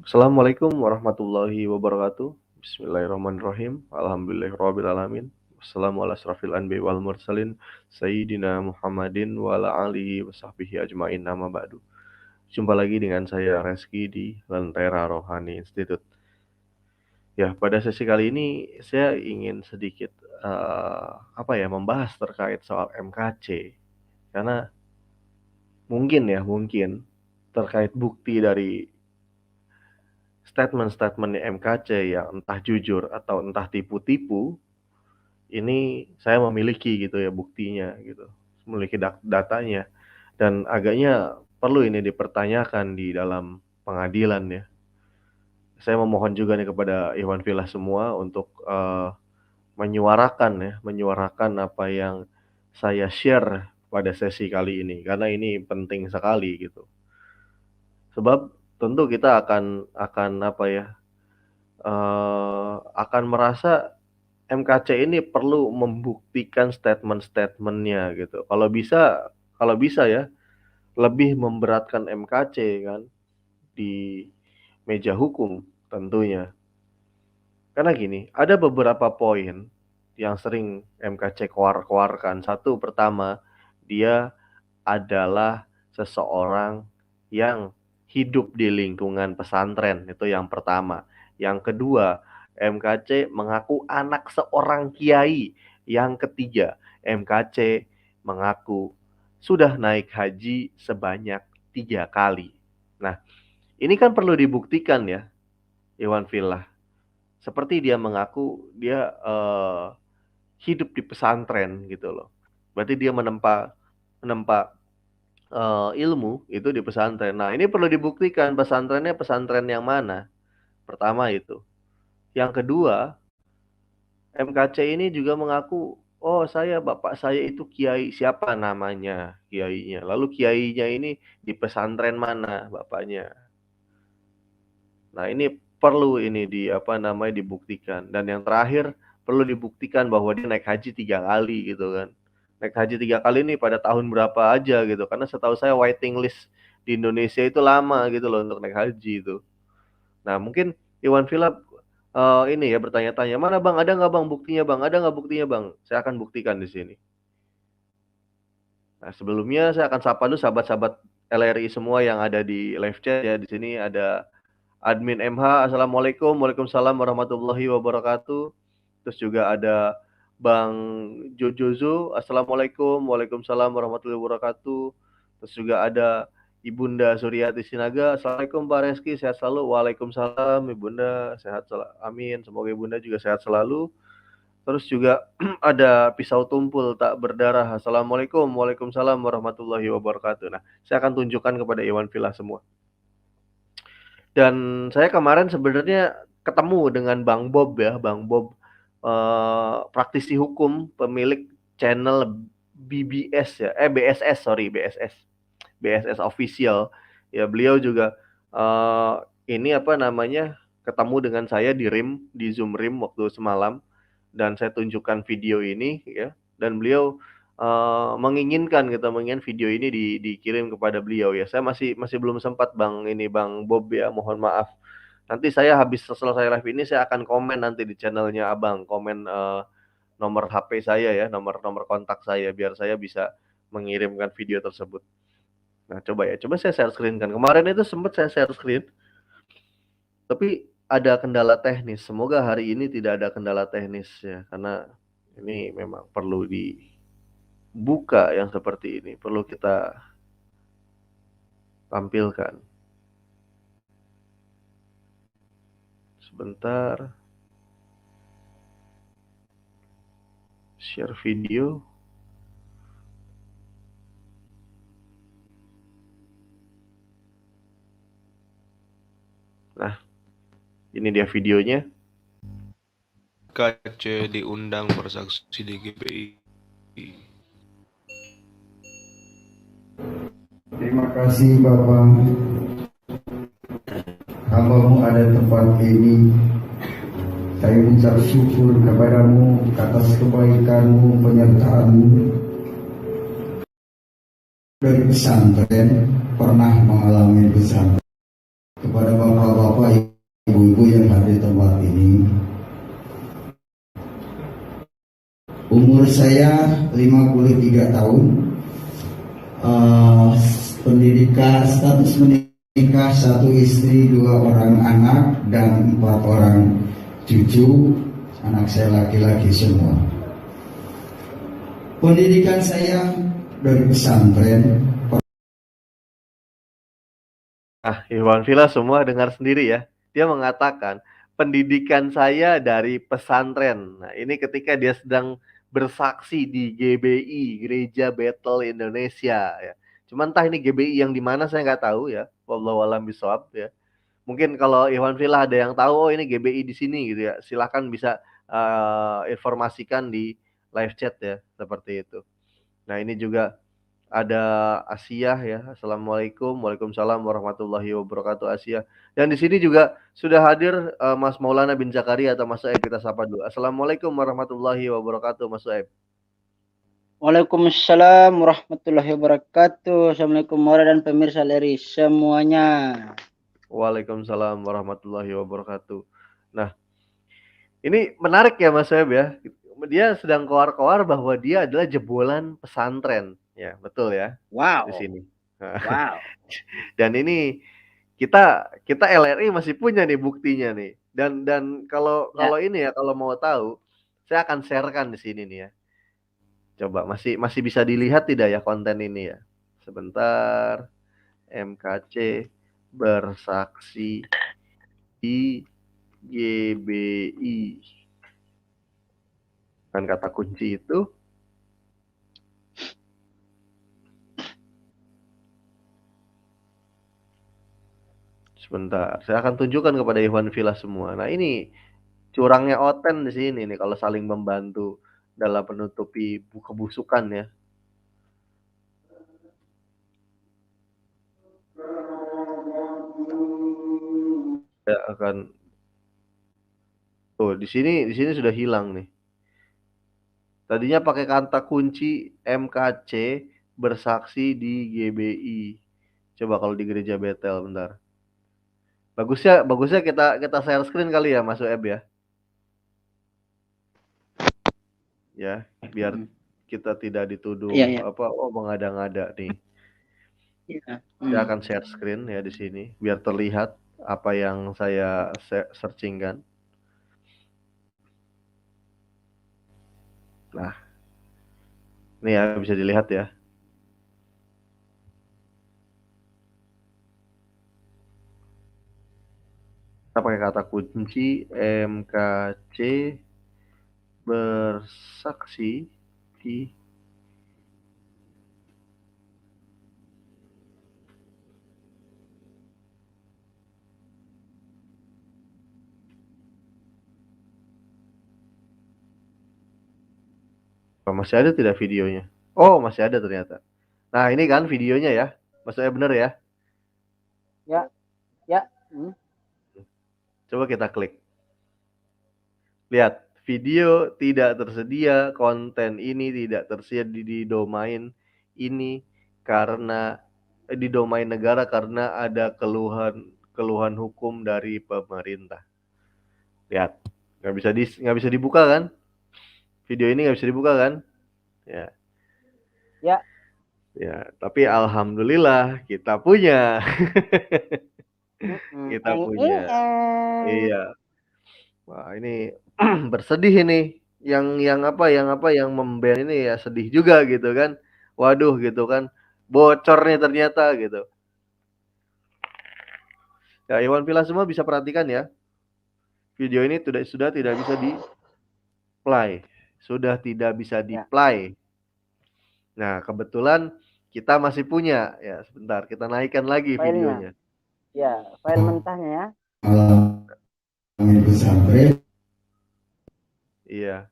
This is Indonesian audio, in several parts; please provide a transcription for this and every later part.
Assalamualaikum warahmatullahi wabarakatuh. Bismillahirrahmanirrahim. Alhamdulillahirabbil alamin. Wassalamu ala asrofil anbiya'i wal mursalin sayyidina Muhammadin wa ala alihi washabbihi ajmain, amma ba'du. Jumpa lagi dengan saya Reski di Lentera Rohani Institute. Ya, pada sesi kali ini saya ingin sedikit membahas terkait soal MKC. Karena mungkin terkait bukti dari statement-statementnya MKC yang entah jujur atau entah tipu-tipu, ini saya memiliki gitu ya buktinya gitu, memiliki datanya, dan agaknya perlu ini dipertanyakan di dalam pengadilan ya. Saya memohon juga nih kepada Ikhwan Fillah semua untuk menyuarakan apa yang saya share pada sesi kali ini, karena ini penting sekali gitu. Sebab tentu kita akan merasa MKC ini perlu membuktikan statement-statement-nya gitu. Kalau bisa ya, lebih memberatkan MKC kan di meja hukum tentunya. Karena gini, ada beberapa poin yang sering MKC keluarkan. Satu, pertama, dia adalah seseorang yang hidup di lingkungan pesantren, itu yang pertama. Yang kedua, MKC mengaku anak seorang kiai. Yang ketiga, MKC mengaku sudah naik haji sebanyak 3 kali. Nah, ini kan perlu dibuktikan ya, Iwan Fillah. Seperti dia mengaku dia hidup di pesantren gitu loh. Berarti dia menempa ilmu itu di pesantren. Nah, ini perlu dibuktikan pesantrennya pesantren yang mana. Pertama itu. Yang kedua, MKC ini juga mengaku, oh bapak saya itu kiai, siapa namanya kiainya. Lalu kiainya ini di pesantren mana bapaknya. Nah, ini perlu ini dibuktikan. Dan yang terakhir, perlu dibuktikan bahwa dia naik haji 3 kali gitu kan. Naik haji 3 kali ini pada tahun berapa aja gitu. Karena setahu saya waiting list di Indonesia itu lama gitu loh untuk naik haji itu. Nah, mungkin Iwan Philip ini ya bertanya-tanya, mana bang, ada nggak bang buktinya bang? Ada nggak buktinya bang? Saya akan buktikan di sini. Nah, sebelumnya saya akan sapa dulu sahabat-sahabat LRI semua yang ada di live chat ya. Di sini ada Admin MH, Assalamualaikum, Waalaikumsalam warahmatullahi wabarakatuh. Terus juga ada Bang Jojozo, Assalamualaikum, Waalaikumsalam warahmatullahi wabarakatuh. Terus juga ada Ibunda Suryati Sinaga, Assalamualaikum Pak Reski, sehat selalu. Waalaikumsalam Ibunda, sehat selalu. Amin, semoga Ibunda juga sehat selalu. Terus juga ada Pisau Tumpul Tak Berdarah, Assalamualaikum, Waalaikumsalam warahmatullahi wabarakatuh. Nah, saya akan tunjukkan kepada Iwan Villa semua. Dan saya kemarin sebenarnya ketemu dengan Bang Bob ya, Bang Bob praktisi hukum, pemilik channel BBS ya, BSS official. Ya, beliau juga ketemu dengan saya di Zoom RIM waktu semalam, dan saya tunjukkan video ini ya, dan beliau menginginkan video ini dikirim kepada beliau ya. Saya masih belum sempat Bang Bob ya, mohon maaf. Nanti saya habis selesai live ini saya akan komen nanti di channelnya Abang, komen nomor HP saya ya, nomor kontak saya biar saya bisa mengirimkan video tersebut. Nah, coba saya share screen kan. Kemarin itu sempat saya share screen, tapi ada kendala teknis. Semoga hari ini tidak ada kendala teknis ya, karena ini memang perlu dibuka yang seperti ini, perlu kita tampilkan. Sebentar. Share video. Nah, ini dia videonya. KC diundang bersaksi di GPI. Terima kasih Bapak. Hambamu ada tempat ini. Saya ucap syukur kepadamu atas kebaikanmu, penyertaanmu. Dari pesantren pernah mengalami pesantren. Kepada bapak-bapak Umur saya 53 tahun. Pendidikan, status menikah, 1 istri, 2 orang anak, dan 4 orang cucu. Anak saya laki-laki semua. Pendidikan saya dari pesantren. Iwan Villa semua dengar sendiri ya. Dia mengatakan, pendidikan saya dari pesantren. Nah, ini ketika dia sedang bersaksi di GBI, Gereja Bethel Indonesia ya. Cuma entah ini GBI yang di mana saya nggak tahu ya. Wallahu a'lam bishawab ya. Mungkin kalau Iwan Villa ada yang tahu, oh ini GBI di sini gitu ya. Silahkan bisa informasikan di live chat ya, seperti itu. Nah, ini juga ada Asia ya. Assalamualaikum, waalaikumsalam warahmatullahi wabarakatuh Asia. Dan di sini juga sudah hadir Mas Maulana bin Zakaria atau Mas Soeb, kita sapa dulu. Assalamualaikum warahmatullahi wabarakatuh Mas Soeb. Waalaikumsalam warahmatullahi wabarakatuh. Assalamualaikum warahmatullahi dan pemirsa Leri semuanya. Waalaikumsalam warahmatullahi wabarakatuh. Nah, ini menarik ya Mas Soeb ya. Dia sedang koar-koar bahwa dia adalah jebolan pesantren. Ya, betul ya. Wow. Di sini. Wow. Dan ini kita LRI masih punya nih buktinya nih. Dan kalau ini ya, kalau mau tahu, saya akan sharekan di sini nih ya. Coba masih bisa dilihat tidak ya konten ini ya? Sebentar. MKC bersaksi di GBI. Kan kata kunci itu sebentar, saya akan tunjukkan kepada Iwan Villa semua. Nah, ini curangnya Oten di sini nih kalau saling membantu dalam menutupi kebusukan ya. Saya akan tuh di sini sudah hilang nih. Tadinya pakai kata kunci MKC bersaksi di GBI. Coba kalau di Gereja Bethel, bentar. Bagusnya kita share screen kali ya Mas Soeb ya. Ya, biar kita tidak dituduh mengada-ngada nih. Saya akan share screen ya di sini biar terlihat apa yang saya searchingkan. Nah, ini ya bisa dilihat ya. Kita pakai kata kunci MKC bersaksi di masih ada tidak videonya? Oh, masih ada ternyata. Nah, ini kan videonya ya. Maksudnya benar ya? Ya. Coba kita klik. Lihat, video tidak tersedia, konten ini tidak tersedia di domain ini karena di domain negara karena ada keluhan hukum dari pemerintah. Lihat, nggak bisa dibuka kan? Video ini nggak bisa dibuka kan? Ya. Ya, tapi alhamdulillah kita punya. Kita punya. Iya. Wah, ini bersedih ini. Yang memban ini ya sedih juga gitu kan. Waduh gitu kan. Bocor nih ternyata gitu. Ya, Iwan Villa semua bisa perhatikan ya. Video ini sudah tidak bisa di-play. Sudah tidak bisa di-play. Nah, kebetulan kita masih punya. Ya, sebentar kita naikkan lagi videonya. Ya, file mentahnya ya. Pesantren. Iya.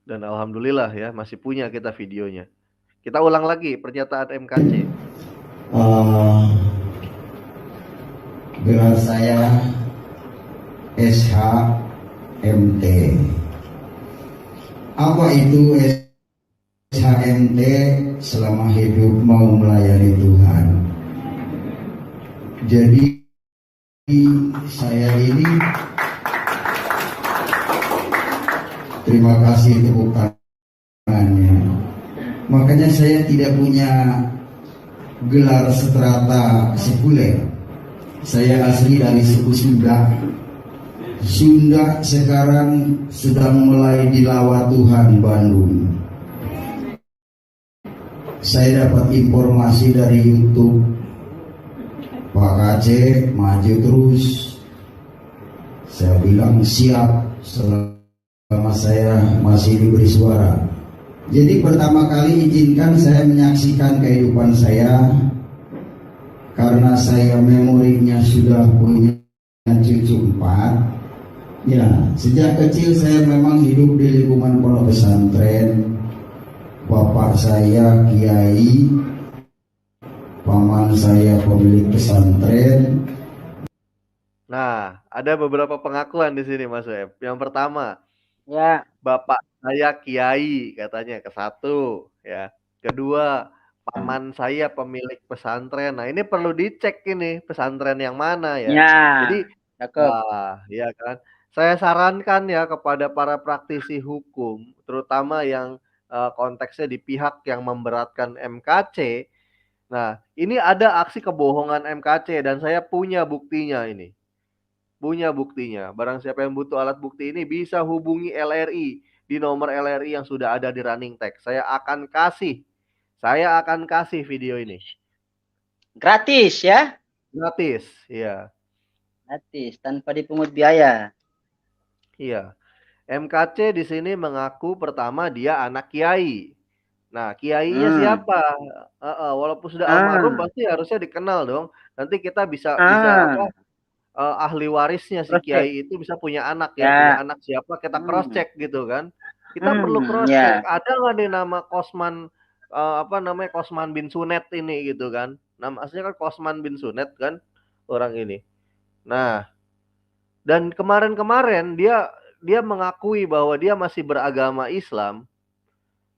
Dan alhamdulillah ya masih punya kita videonya. Kita ulang lagi pernyataan MKC. Gelar saya SHMT. Apa itu SHMT? Selama hidup mau melayani Tuhan. Jadi saya ini terima kasih tepuk tangannya. Makanya saya tidak punya gelar strata sekuler. Saya asli dari suku Sunda. Sunda sekarang sedang mulai dilawa Tuhan Bandung. Saya dapat informasi dari YouTube, Pak Aceh maju terus. Saya bilang siap selama saya masih diberi suara. Jadi pertama kali izinkan saya menyaksikan kehidupan saya, karena saya memorinya sudah punya cucu 4. Ya, sejak kecil saya memang hidup di lingkungan pondok pesantren. Bapak saya kiai, paman saya pemilik pesantren. Nah, ada beberapa pengakuan di sini Mas Web. Yang pertama, Ya, bapak saya kiai katanya, ke satu ya. Kedua, paman saya pemilik pesantren. Nah, ini perlu dicek ini pesantren yang mana ya. ya, Jadi, cakep. ya kan. Saya sarankan ya kepada para praktisi hukum, terutama yang konteksnya di pihak yang memberatkan MKC. Nah, ini ada aksi kebohongan MKC dan saya punya buktinya ini. Punya buktinya. Barang siapa yang butuh alat bukti ini bisa hubungi LRI di nomor LRI yang sudah ada di running text. Saya akan kasih video ini. Gratis ya? Gratis, iya. Gratis, tanpa dipungut biaya. Iya. MKC di sini mengaku pertama dia anak kiai. Nah, kiainya siapa? Walaupun sudah almarhum pasti harusnya dikenal dong. Nanti kita bisa apa? Ahli warisnya si kiai itu bisa punya anak ya, punya anak siapa kita cross check gitu kan. Kita perlu cross check. Ada nggak nih nama Kosman apa namanya Kosman bin Sunet ini gitu kan? Nama aslinya kan Kosman bin Sunet kan orang ini. Nah, dan kemarin-kemarin dia mengakui bahwa dia masih beragama Islam.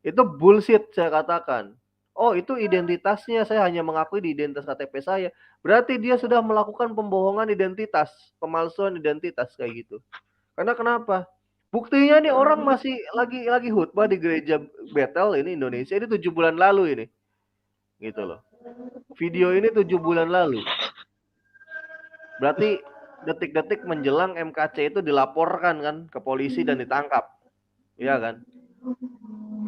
Itu bullshit saya katakan. Oh, itu identitasnya, saya hanya mengakui di identitas KTP saya. Berarti dia sudah melakukan pembohongan identitas, pemalsuan identitas kayak gitu. Karena kenapa? Buktinya nih orang masih lagi khutbah di gereja Bethel ini Indonesia ini 7 bulan lalu ini. Gitu loh. Video ini 7 bulan lalu. Berarti detik-detik menjelang MKC itu dilaporkan kan ke polisi dan ditangkap. Iya kan?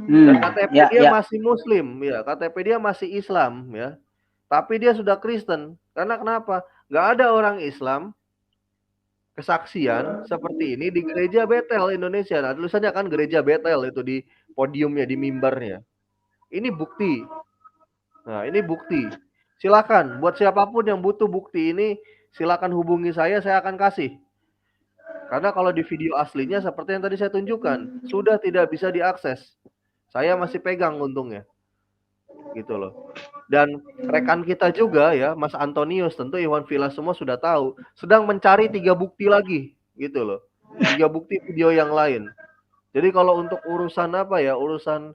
Dan KTP dia masih Muslim, ya. KTP dia masih Islam, ya. Tapi dia sudah Kristen. Karena kenapa? Nggak ada orang Islam kesaksian seperti ini di gereja Bethel Indonesia. Nah, tulisannya kan gereja Bethel itu di podiumnya, di mimbarnya. Ini bukti. Nah, ini bukti. Silakan, buat siapapun yang butuh bukti ini, silakan hubungi saya akan kasih. Karena kalau di video aslinya seperti yang tadi saya tunjukkan, sudah tidak bisa diakses. Saya masih pegang untungnya. Gitu loh. Dan rekan kita juga ya, Mas Antonius, tentu Iwan Villa semua sudah tahu, sedang mencari 3 bukti lagi, gitu loh. 3 bukti video yang lain. Jadi kalau untuk urusan apa ya, urusan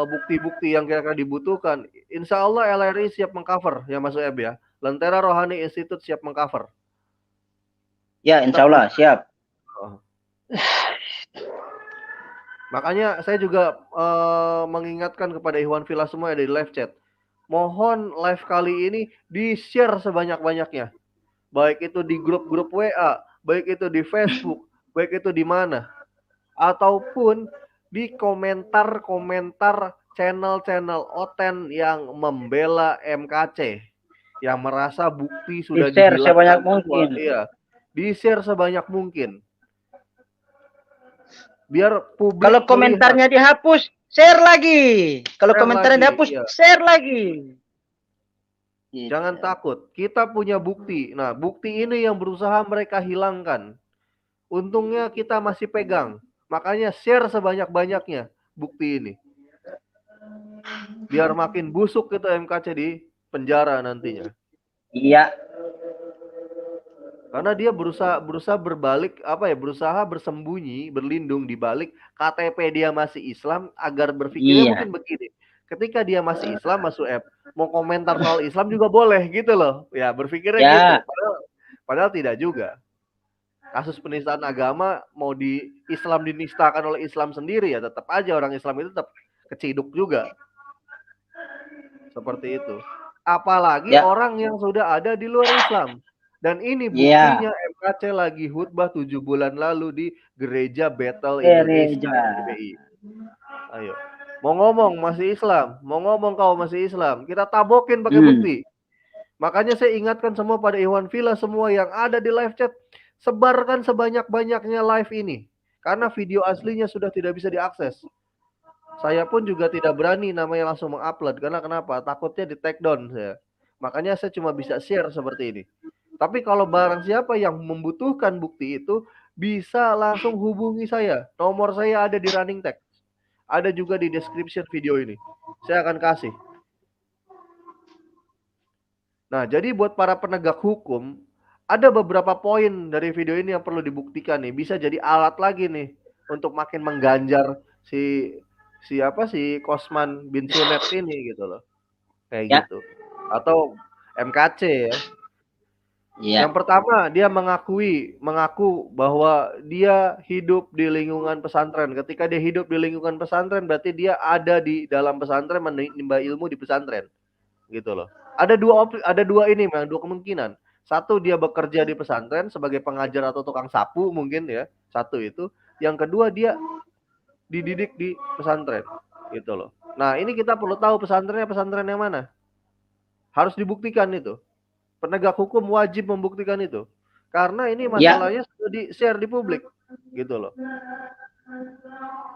bukti-bukti yang kira-kira dibutuhkan, insya Allah LRI siap mengcover ya Mas Eb ya. Lentera Rohani Institute siap mengcover. Ya, insya Allah siap. Makanya saya juga mengingatkan kepada Iwan Villa semua yang ada di live chat. Mohon live kali ini di-share sebanyak-banyaknya. Baik itu di grup-grup WA, baik itu di Facebook, baik itu di mana. Ataupun di komentar-komentar channel-channel Oten yang membela MKC. Yang merasa bukti sudah di-share sebanyak mungkin. Iya. Di-share sebanyak mungkin. Biar publik kalau komentarnya dihapus, share lagi. Kalau komentarnya dihapus, share lagi. Jangan takut, kita punya bukti. Nah, bukti ini yang berusaha mereka hilangkan. Untungnya kita masih pegang. Makanya share sebanyak-banyaknya bukti ini. Biar makin busuk kita MKC di penjara nantinya. Iya. Karena dia berusaha berbalik berusaha bersembunyi, berlindung di balik KTP dia masih Islam agar berpikirnya mungkin begini. Ketika dia masih Islam, masuk mau komentar soal Islam juga boleh gitu loh. Ya, berpikirnya gitu. Padahal tidak juga. Kasus penistaan agama mau di Islam dinistakan oleh Islam sendiri ya tetap aja orang Islam itu tetap keciduk juga. Seperti itu. Apalagi Ya. orang yang sudah ada di luar Islam. Dan ini Ya. buktinya MKC lagi khutbah 7 bulan lalu di Gereja Bethel Indonesia GBI. Ayo. Mau ngomong masih Islam, mau ngomong kau masih Islam, kita tabokin pakai bukti. Makanya saya ingatkan semua pada Iwan Villa semua yang ada di live chat, sebarkan sebanyak-banyaknya live ini. Karena video aslinya sudah tidak bisa diakses. Saya pun juga tidak berani namanya langsung mengupload. Karena kenapa? Takutnya di take down saya. Makanya saya cuma bisa share seperti ini. Tapi kalau barang siapa yang membutuhkan bukti itu, bisa langsung hubungi saya. Nomor saya ada di running text. Ada juga di description video ini. Saya akan kasih. Nah, jadi buat para penegak hukum, ada beberapa poin dari video ini yang perlu dibuktikan nih. Bisa jadi alat lagi nih untuk makin mengganjar si Kosman bin Sunet ini gitu loh. Kayak gitu. Atau MKC ya. Yang pertama, dia mengaku bahwa dia hidup di lingkungan pesantren. Ketika dia hidup di lingkungan pesantren, berarti dia ada di dalam pesantren, menimba ilmu di pesantren. Gitu loh. Ada dua ini, memang dua kemungkinan. Satu, dia bekerja di pesantren sebagai pengajar atau tukang sapu mungkin ya. Satu itu. Yang kedua, dia dididik di pesantren. Gitu loh. Nah, ini kita perlu tahu pesantren yang mana. Harus dibuktikan itu. Penegak hukum wajib membuktikan itu. Karena ini masalahnya sudah di-share di publik. Gitu loh.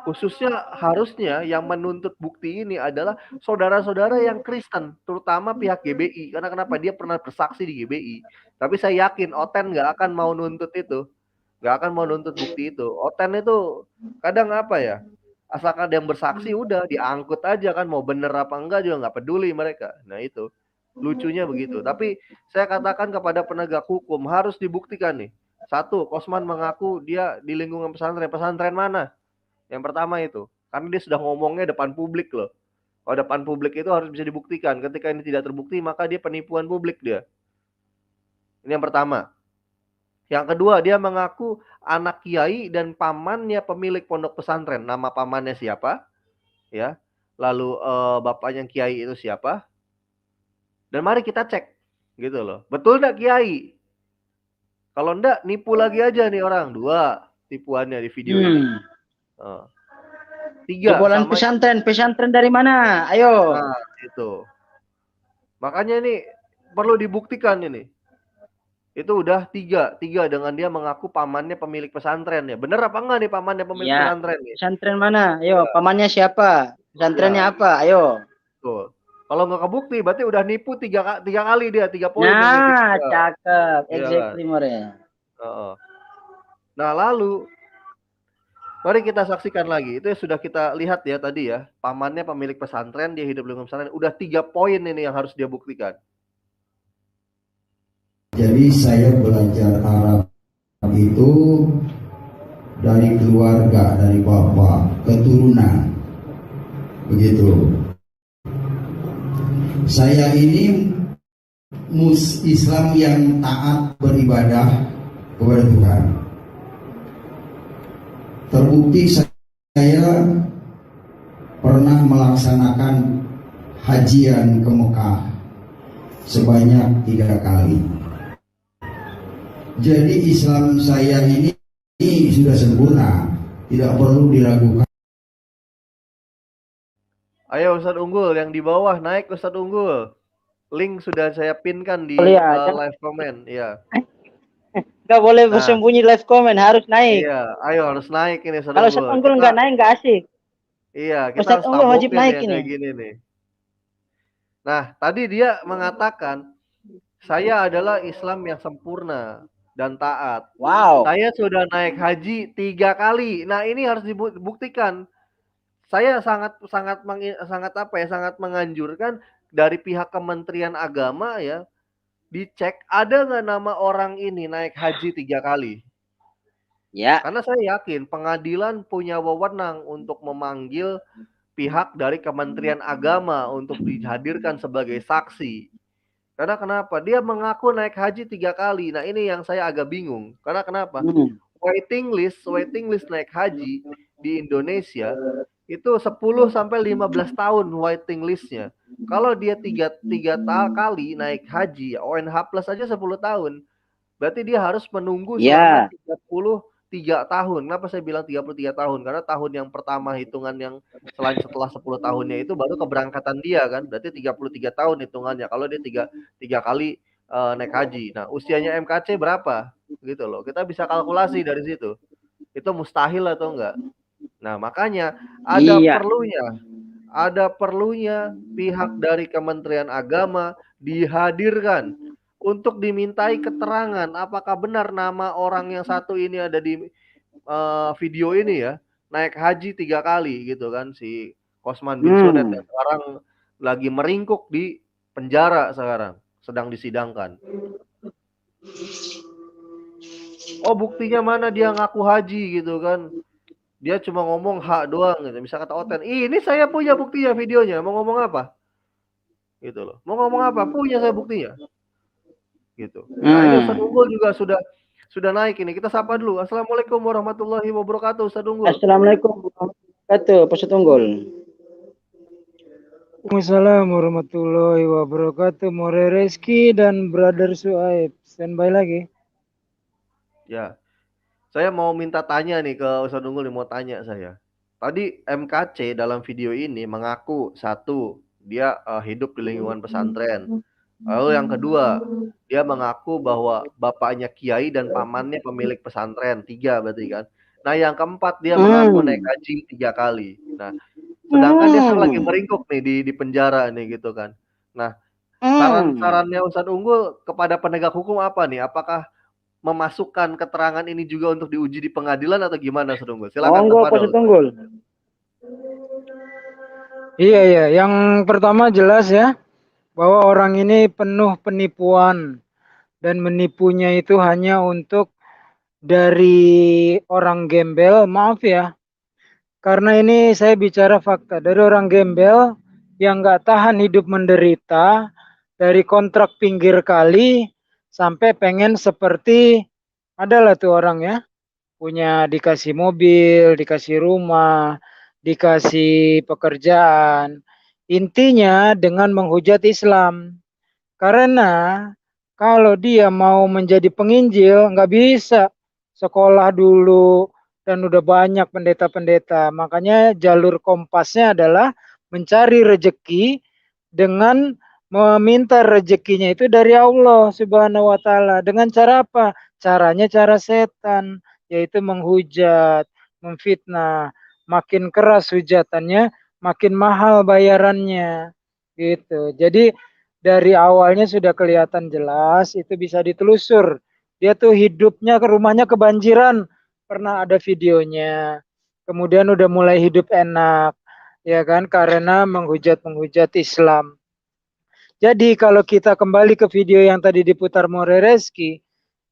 Khususnya harusnya yang menuntut bukti ini adalah saudara-saudara yang Kristen. Terutama pihak GBI. Karena kenapa? Dia pernah bersaksi di GBI. Tapi saya yakin Oten nggak akan mau nuntut itu. Nggak akan mau nuntut bukti itu. Oten itu kadang apa ya? Asalkan ada yang bersaksi udah diangkut aja kan. Mau bener apa enggak juga nggak peduli mereka. Nah itu. Lucunya begitu. Tapi saya katakan kepada penegak hukum harus dibuktikan nih. Satu, Kosman mengaku dia di lingkungan pesantren. Pesantren mana? Yang pertama itu. Karena dia sudah ngomongnya depan publik loh. Kalau depan publik itu harus bisa dibuktikan. Ketika ini tidak terbukti maka dia penipuan publik dia. Ini yang pertama. Yang kedua, dia mengaku anak kiai dan pamannya pemilik pondok pesantren. Nama pamannya siapa? Ya. Lalu bapaknya kiai itu siapa? Dan mari kita cek, gitu loh. Betul nggak kiai? Kalau enggak, nipu lagi aja nih orang. 2 tipuannya di video ini. 3. Jebolan pesantren dari mana? Ayo. Nah, itu. Makanya ini perlu dibuktikan ini. Itu udah 3 dengan dia mengaku pamannya pemilik pesantren ya. Bener apa enggak nih pamannya pemilik pesantren? Ya. Pesantren mana? Ayo, pamannya siapa? Pesantrennya apa? Ayo. Tuh. Kalau nggak kebukti, berarti udah nipu 3 kali dia, 3 poin. Nah, cakep. Exactly, More. Nah, lalu mari kita saksikan lagi. Itu sudah kita lihat ya tadi ya. Pamannya pemilik pesantren, dia hidup di lingkungan pesantren. Udah 3 poin ini yang harus dia buktikan. Jadi saya belajar Arab itu dari keluarga, dari bapak, keturunan. Begitu. Saya ini Islam yang taat beribadah kepada Tuhan. Terbukti saya pernah melaksanakan hajian ke Mekah sebanyak 3 kali. Jadi Islam saya ini sudah sempurna, tidak perlu diragukan. Ayo Ustadz Unggul yang di bawah naik Ustadz Unggul. Link sudah saya pinkan di live comment ya. Gak boleh bersembunyi live comment, harus naik. Iya, ayo harus naik ini Ustadz Unggul. Kalau Ustadz Unggul nggak naik nggak asik. Iya, kita Ustadz Unggul wajib naik ini. Kayak gini nih. Nah, tadi dia mengatakan saya adalah Islam yang sempurna dan taat. Wow. Saya sudah naik haji 3 kali. Nah, ini harus dibuktikan. Saya sangat menganjurkan dari pihak Kementerian Agama ya, dicek ada nggak nama orang ini naik haji 3 kali. Ya. Karena saya yakin pengadilan punya wewenang untuk memanggil pihak dari Kementerian Agama untuk dihadirkan sebagai saksi. Karena kenapa? Dia mengaku naik haji 3 kali. Nah, ini yang saya agak bingung. Karena kenapa? Waiting list naik haji di Indonesia itu 10 sampai 15 tahun waiting listnya. Kalau dia tiga kali naik haji, ONH plus aja 10 tahun. Berarti dia harus menunggu selama 33 tahun. Kenapa saya bilang 33 tahun? Karena tahun yang pertama hitungan yang setelah 10 tahunnya itu baru keberangkatan dia kan. Berarti 33 tahun hitungannya kalau dia tiga kali naik haji. Nah, usianya MKC berapa? Gitu loh. Kita bisa kalkulasi dari situ. Itu mustahil atau enggak? Nah, makanya ada perlunya pihak dari Kementerian Agama dihadirkan untuk dimintai keterangan apakah benar nama orang yang satu ini ada di video ini ya, naik haji 3 kali gitu kan, si Kosman bin Sunet yang sekarang lagi meringkuk di penjara sekarang, sedang disidangkan. Oh, buktinya mana dia ngaku haji gitu kan. Dia cuma ngomong hak doang gitu. Misal kata Oten, ini saya punya buktinya videonya. Mau ngomong apa? Gitu loh. Mau ngomong apa? Punya saya buktinya. Gitu. Nah, ini Ustaz Unggul juga sudah naik ini. Kita sapa dulu. Assalamualaikum warahmatullahi wabarakatuh, Ustaz Unggul. Assalamualaikum warahmatullahi wabarakatuh, Pak Ustaz Unggul. Waalaikumsalam warahmatullahi wabarakatuh. More Reski dan Brother Suaib. Standby lagi. Ya. Saya mau minta tanya nih ke Ustaz Unggul nih, mau tanya saya. Tadi MKC dalam video ini mengaku satu, dia hidup di lingkungan pesantren. Lalu yang kedua, dia mengaku bahwa bapaknya kiai dan pamannya pemilik pesantren. 3 berarti kan. Nah, yang keempat dia mengaku naik haji 3 kali. Nah, sedangkan dia sekarang lagi meringkuk nih di penjara nih gitu kan. Nah, saran-sarannya Ustadz Unggul kepada penegak hukum apa nih? Apakah memasukkan keterangan ini juga untuk diuji di pengadilan atau gimana, Ustadz Unggul? Silakan Pak Ustadz Unggul. Iya, yang pertama jelas ya, bahwa orang ini penuh penipuan dan menipunya itu hanya untuk dari orang gembel, maaf ya. Karena ini saya bicara fakta, dari orang gembel yang nggak tahan hidup menderita, dari kontrak pinggir kali sampai pengen seperti adalah tuh orang ya, punya dikasih mobil, dikasih rumah, dikasih pekerjaan. Intinya dengan menghujat Islam. Karena kalau dia mau menjadi penginjil nggak bisa sekolah dulu dan udah banyak pendeta-pendeta. Makanya jalur kompasnya adalah mencari rejeki dengan meminta rezekinya itu dari Allah Subhanahu wa taala. Dengan cara apa? Caranya cara setan, yaitu menghujat, memfitnah. Makin keras hujatannya, makin mahal bayarannya. Gitu. Jadi dari awalnya sudah kelihatan jelas, itu bisa ditelusur. Dia tuh hidupnya ke rumahnya kebanjiran, pernah ada videonya. Kemudian udah mulai hidup enak, ya kan, karena menghujat Islam. Jadi kalau kita kembali ke video yang tadi diputar More Reski,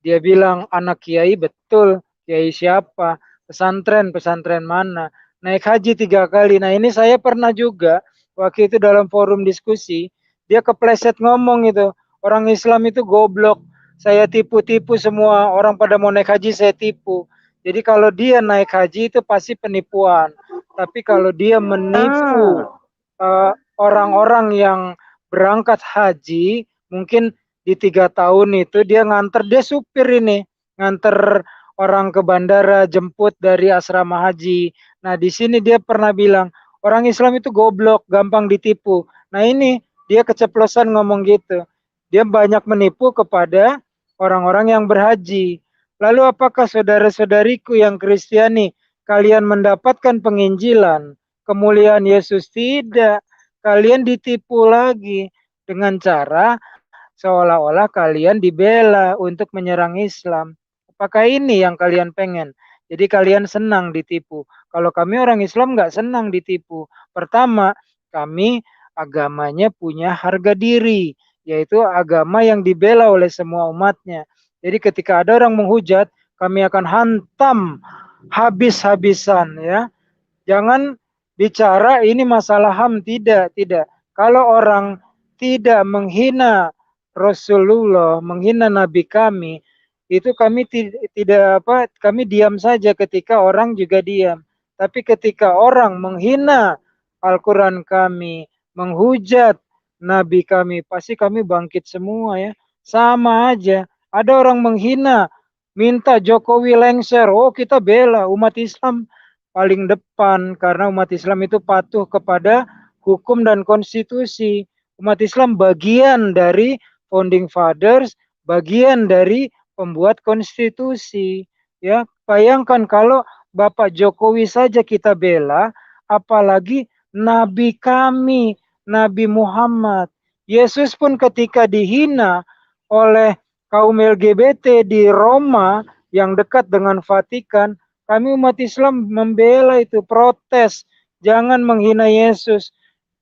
dia bilang anak kiai, betul. Kiai siapa? Pesantren mana? Naik haji 3 kali. Nah, ini saya pernah juga waktu itu dalam forum diskusi, dia kepleset ngomong itu, orang Islam itu goblok. Saya tipu-tipu semua, orang pada mau naik haji saya tipu. Jadi kalau dia naik haji itu pasti penipuan. Tapi kalau dia menipu orang-orang yang berangkat haji, mungkin di 3 tahun itu dia nganter, dia supir ini, nganter orang ke bandara, jemput dari asrama haji. Nah, di sini dia pernah bilang, orang Islam itu goblok, gampang ditipu. Nah, ini dia keceplosan ngomong gitu. Dia banyak menipu kepada orang-orang yang berhaji. Lalu apakah saudara-saudariku yang Kristiani, kalian mendapatkan penginjilan, kemuliaan Yesus? Tidak. Kalian ditipu lagi dengan cara seolah-olah kalian dibela untuk menyerang Islam. Apakah ini yang kalian pengen? Jadi kalian senang ditipu. Kalau kami orang Islam nggak senang ditipu. Pertama, kami agamanya punya harga diri, yaitu agama yang dibela oleh semua umatnya. Jadi ketika ada orang menghujat, kami akan hantam habis-habisan ya. Jangan bicara ini masalah HAM, tidak. Kalau orang tidak menghina Rasulullah, menghina Nabi kami, itu kami tidak kami diam saja ketika orang juga diam. Tapi ketika orang menghina Al-Quran kami, menghujat Nabi kami, pasti kami bangkit semua ya. Sama aja. Ada orang menghina, minta Jokowi lengser. Oh, kita bela umat Islam paling depan karena umat Islam itu patuh kepada hukum dan konstitusi. Umat Islam bagian dari founding fathers, bagian dari pembuat konstitusi. Ya, bayangkan kalau Bapak Jokowi saja kita bela, apalagi Nabi kami, Nabi Muhammad. Yesus pun ketika dihina oleh kaum LGBT di Roma yang dekat dengan Vatikan, kami umat Islam membela itu, protes. Jangan menghina Yesus.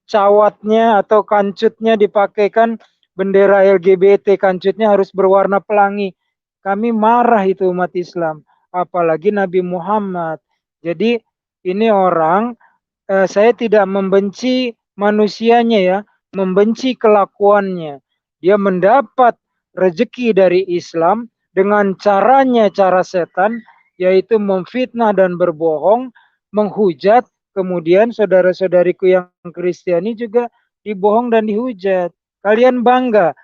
Cawatnya atau kancutnya dipakaikan bendera LGBT, kancutnya harus berwarna pelangi. Kami marah itu umat Islam, apalagi Nabi Muhammad. Jadi ini orang, saya tidak membenci manusianya ya, membenci kelakuannya. Dia mendapat rezeki dari Islam dengan caranya, cara setan, yaitu memfitnah dan berbohong, menghujat. Kemudian saudara-saudariku yang Kristiani juga dibohong dan dihujat. Kalian bangga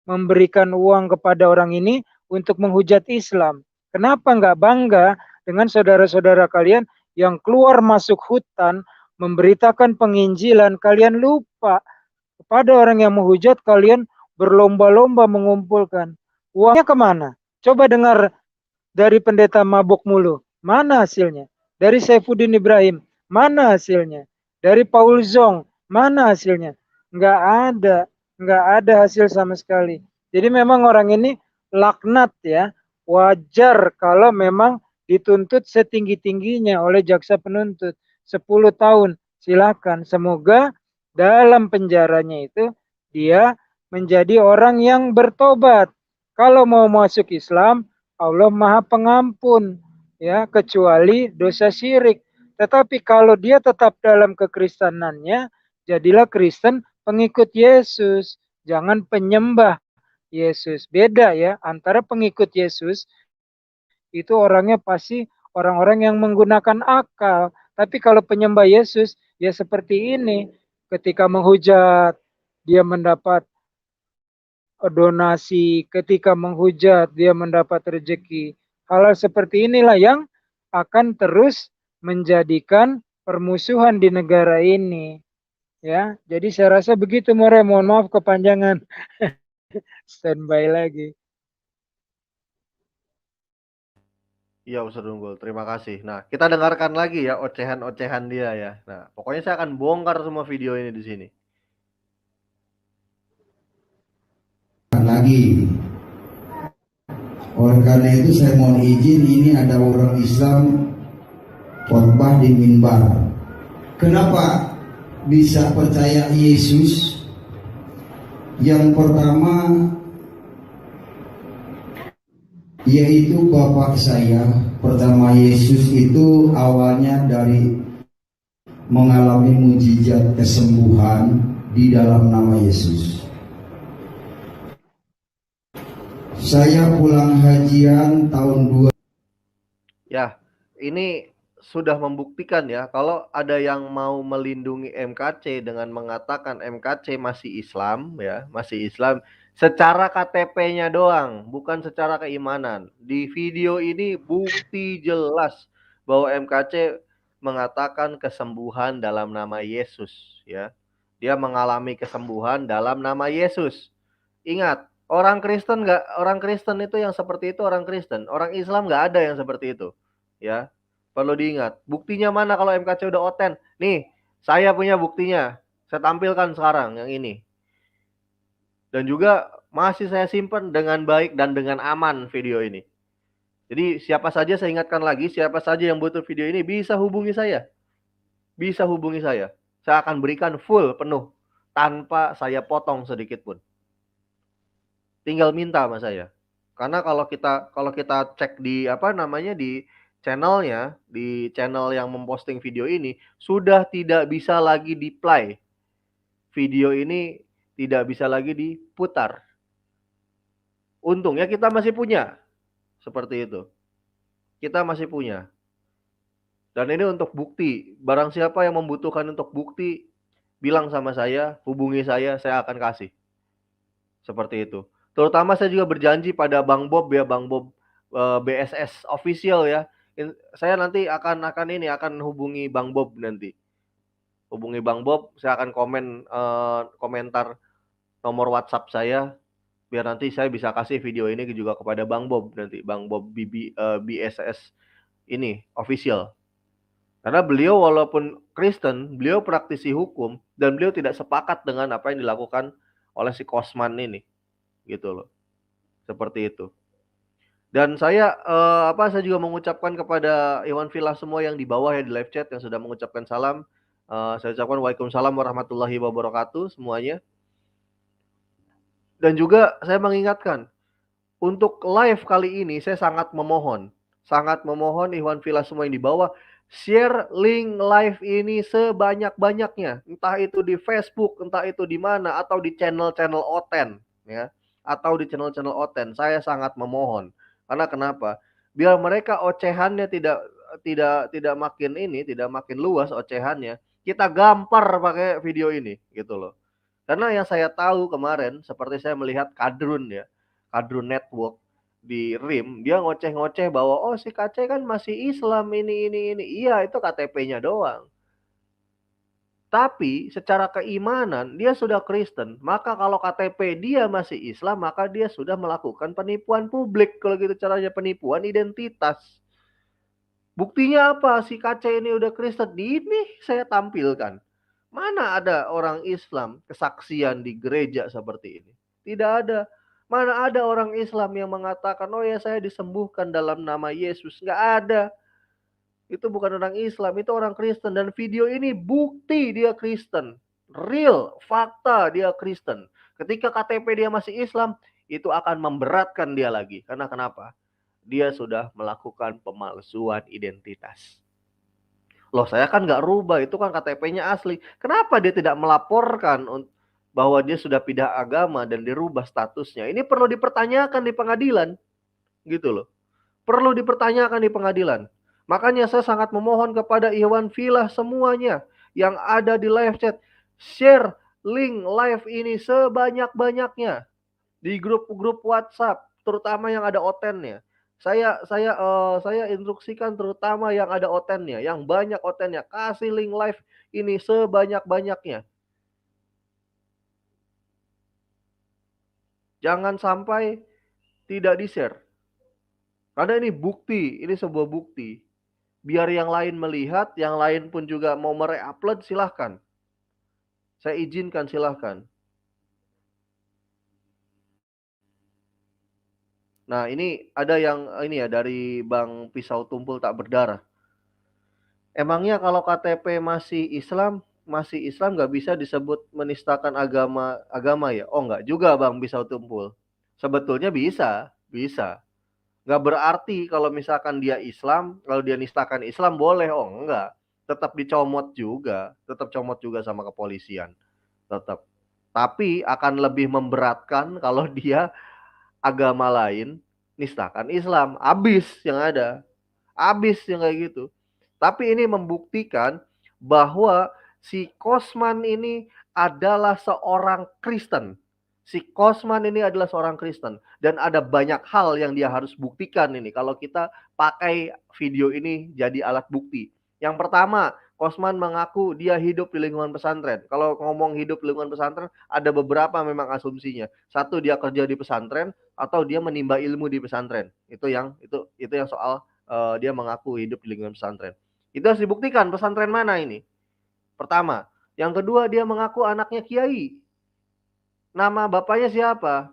memberikan uang kepada orang ini untuk menghujat Islam. Kenapa nggak bangga dengan saudara-saudara kalian yang keluar masuk hutan memberitakan penginjilan? Kalian lupa kepada orang yang menghujat, kalian berlomba-lomba mengumpulkan. Uangnya kemana? Coba dengar dari pendeta mabuk mulu. Mana hasilnya? Dari Saifuddin Ibrahim. Mana hasilnya? Dari Paul Zong. Mana hasilnya? Nggak ada. Nggak ada hasil sama sekali. Jadi memang orang ini laknat ya. Wajar kalau memang dituntut setinggi-tingginya oleh jaksa penuntut. 10 tahun. Silakan. Semoga dalam penjaranya itu dia menjadi orang yang bertobat. Kalau mau masuk Islam, Allah Maha Pengampun, ya, kecuali dosa syirik. Tetapi kalau dia tetap dalam kekristenannya, jadilah Kristen pengikut Yesus, jangan penyembah Yesus. Beda ya, antara pengikut Yesus itu orangnya pasti orang-orang yang menggunakan akal. Tapi kalau penyembah Yesus, ya seperti ini. Ketika menghujat, dia mendapat donasi, ketika menghujat dia mendapat rezeki. Hal-hal seperti inilah yang akan terus menjadikan permusuhan di negara ini. Ya, jadi saya rasa begitu More. Mohon maaf kepanjangan. Standby lagi. Iya Ustaz Unggul, terima kasih. Nah, kita dengarkan lagi ya ocehan-ocehan dia ya. Nah, pokoknya saya akan bongkar semua video ini di sini. Lagi. Oleh karena itu saya mohon izin, ini ada orang Islam khotbah di mimbar. Kenapa bisa percaya Yesus? Yang pertama yaitu bapak saya. Pertama, Yesus itu awalnya dari mengalami mujizat kesembuhan di dalam nama Yesus. Saya pulang hajian tahun 2. Ya, ini sudah membuktikan ya, kalau ada yang mau melindungi MKC dengan mengatakan MKC masih Islam ya, masih Islam secara KTP-nya doang, bukan secara keimanan. Di video ini bukti jelas bahwa MKC mengatakan kesembuhan dalam nama Yesus ya. Dia mengalami kesembuhan dalam nama Yesus. Ingat, orang Kristen itu yang seperti itu orang Kristen. Orang Islam nggak ada yang seperti itu. Ya. Perlu diingat. Buktinya mana kalau MKC udah oten? Nih, saya punya buktinya. Saya tampilkan sekarang yang ini. Dan juga masih saya simpan dengan baik dan dengan aman video ini. Jadi siapa saja, saya ingatkan lagi, siapa saja yang butuh video ini bisa hubungi saya. Bisa hubungi saya. Saya akan berikan full, penuh. Tanpa saya potong sedikit pun. Tinggal minta sama saya. Karena kalau kita cek di di channelnya, di channel yang memposting video ini, sudah tidak bisa lagi di play. Video ini tidak bisa lagi diputar. Untungnya kita masih punya. Seperti itu. Kita masih punya. Dan ini untuk bukti. Barang siapa yang membutuhkan untuk bukti, bilang sama saya, hubungi saya akan kasih. Seperti itu. Terutama saya juga berjanji pada Bang Bob ya, Bang Bob BSS official ya. Saya nanti akan hubungi Bang Bob nanti. Hubungi Bang Bob, saya akan komentar nomor WhatsApp saya biar nanti saya bisa kasih video ini juga kepada Bang Bob nanti, Bang Bob BSS ini official. Karena beliau walaupun Kristen, beliau praktisi hukum dan beliau tidak sepakat dengan apa yang dilakukan oleh si Kosman ini. Gitu loh. Seperti itu. Dan saya saya juga mengucapkan kepada Iwan Villa semua yang di bawah ya di live chat yang sudah mengucapkan salam. Saya ucapkan waalaikumsalam warahmatullahi wabarakatuh semuanya. Dan juga saya mengingatkan untuk live kali ini saya sangat memohon Iwan Villa semua yang di bawah share link live ini sebanyak-banyaknya, entah itu di Facebook, entah itu di mana, atau di channel-channel Oten ya, atau di channel-channel Oten. Saya sangat memohon. Karena kenapa? Biar mereka ocehannya tidak makin luas ocehannya. Kita gampar pakai video ini gitu loh. Karena yang saya tahu kemarin seperti saya melihat Kadrun ya, Kadrun Network di RIM, dia ngoceh-ngoceh bahwa oh si KC kan masih Islam ini. Iya, itu KTP-nya doang. Tapi secara keimanan dia sudah Kristen, maka kalau KTP dia masih Islam, maka dia sudah melakukan penipuan publik. Kalau gitu caranya penipuan identitas. Buktinya apa? Si KC ini udah Kristen. Ini saya tampilkan. Mana ada orang Islam kesaksian di gereja seperti ini? Tidak ada. Mana ada orang Islam yang mengatakan, oh ya saya disembuhkan dalam nama Yesus. Nggak ada. Itu bukan orang Islam, itu orang Kristen. Dan video ini bukti dia Kristen. Real, fakta dia Kristen. Ketika KTP dia masih Islam, itu akan memberatkan dia lagi. Karena kenapa? Dia sudah melakukan pemalsuan identitas. Loh saya kan nggak rubah, itu kan KTP-nya asli. Kenapa dia tidak melaporkan bahwa dia sudah pindah agama dan dirubah statusnya? Ini perlu dipertanyakan di pengadilan. Gitu loh. Perlu dipertanyakan di pengadilan. Makanya saya sangat memohon kepada Iwan Villa semuanya yang ada di live chat. Share link live ini sebanyak-banyaknya. Di grup-grup WhatsApp. Terutama yang ada otennya. Saya instruksikan terutama yang ada otennya, yang banyak otennya, kasih link live ini sebanyak-banyaknya. Jangan sampai tidak di-share. Karena ini bukti, ini sebuah bukti. Biar yang lain melihat, yang lain pun juga mau mere-upload, silahkan. Saya izinkan, silahkan. Nah ini ada yang ini ya dari Bang Pisau Tumpul Tak Berdarah. Emangnya kalau KTP masih Islam nggak bisa disebut menistakan agama ya? Oh nggak juga Bang Pisau Tumpul. Sebetulnya bisa. Nggak berarti kalau misalkan dia Islam, kalau dia nistakan Islam boleh. Oh enggak. Tetap dicomot juga sama kepolisian. Tetap. Tapi akan lebih memberatkan kalau dia agama lain nistakan Islam, habis yang kayak gitu. Tapi ini membuktikan bahwa si Kosman ini adalah seorang Kristen. Dan ada banyak hal yang dia harus buktikan ini kalau kita pakai video ini jadi alat bukti. Yang pertama, Kosman mengaku dia hidup di lingkungan pesantren. Kalau ngomong hidup di lingkungan pesantren, ada beberapa memang asumsinya. Satu, dia kerja di pesantren, atau dia menimba ilmu di pesantren. Itu yang soal dia mengaku hidup di lingkungan pesantren. Itu harus dibuktikan pesantren mana ini. Pertama. Yang kedua, dia mengaku anaknya kiai. Nama bapaknya siapa?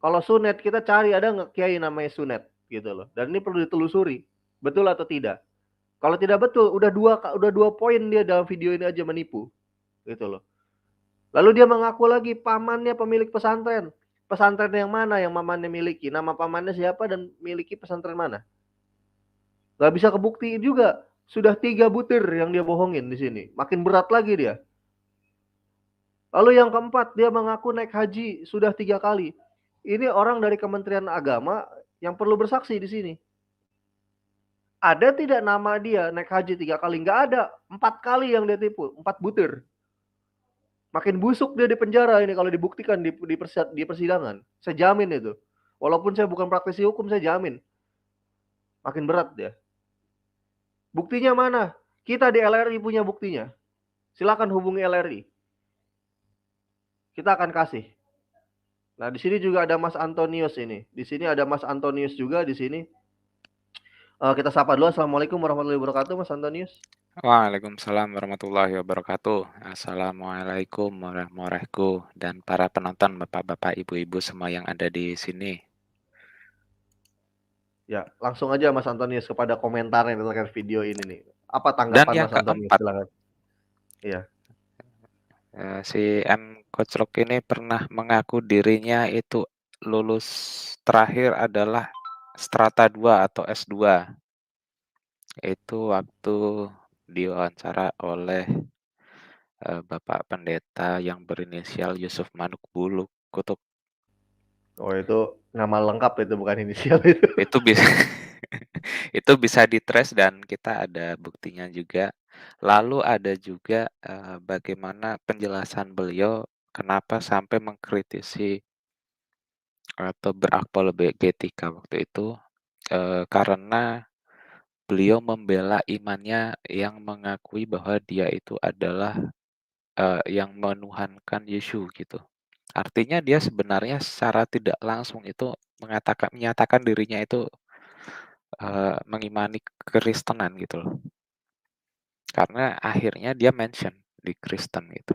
Kalau Sunet, kita cari ada nggak kiai namanya Sunet gitu loh. Dan ini perlu ditelusuri. Betul atau tidak? Kalau tidak betul, udah dua poin dia dalam video ini aja menipu. Gitu loh. Lalu dia mengaku lagi pamannya pemilik pesantren. Pesantren yang mana yang pamannya miliki? Nama pamannya siapa dan miliki pesantren mana? Gak bisa kebuktiin juga. Sudah 3 butir yang dia bohongin di sini. Makin berat lagi dia. Lalu yang keempat, dia mengaku naik haji sudah 3 kali. Ini orang dari Kementerian Agama yang perlu bersaksi di sini. Ada tidak nama dia naik haji 3 kali? Nggak ada. 4 kali yang dia tipu, 4 butir. Makin busuk dia di penjara ini kalau dibuktikan di persidangan. Saya jamin itu. Walaupun saya bukan praktisi hukum, saya jamin. Makin berat dia. Buktinya mana? Kita di LRI punya buktinya. Silakan hubungi LRI. Kita akan kasih. Nah, di sini juga ada Mas Antonius ini. Di sini ada Mas Antonius juga di sini. Kita sapa dulu. Assalamualaikum warahmatullahi wabarakatuh, Mas Antonius. Waalaikumsalam warahmatullahi wabarakatuh. Assalamualaikum warahmatullahi wabarakatuh, dan para penonton, bapak-bapak, ibu-ibu semua yang ada di sini. Ya, langsung aja Mas Antonius kepada komentar yang terkait video ini nih. Apa Dan tanggapan yang Mas Antonius? keempat, Silakan. Iya. si M. Koclok ini pernah mengaku dirinya itu lulus terakhir adalah strata 2 atau S2. Itu waktu diwawancara oleh Bapak Pendeta yang berinisial Yusuf Manuk Buluk Kutub. Oh, itu nama lengkap itu, bukan inisial itu. Itu bisa itu bisa ditrace dan kita ada buktinya juga. Lalu ada juga bagaimana penjelasan beliau kenapa sampai mengkritisi atau berapologetika waktu itu, karena beliau membela imannya yang mengakui bahwa dia itu adalah yang menuhankan Yesus gitu. Artinya dia sebenarnya secara tidak langsung itu menyatakan dirinya itu mengimani Kristenan gitu loh. Karena akhirnya dia mention di Kristen gitu.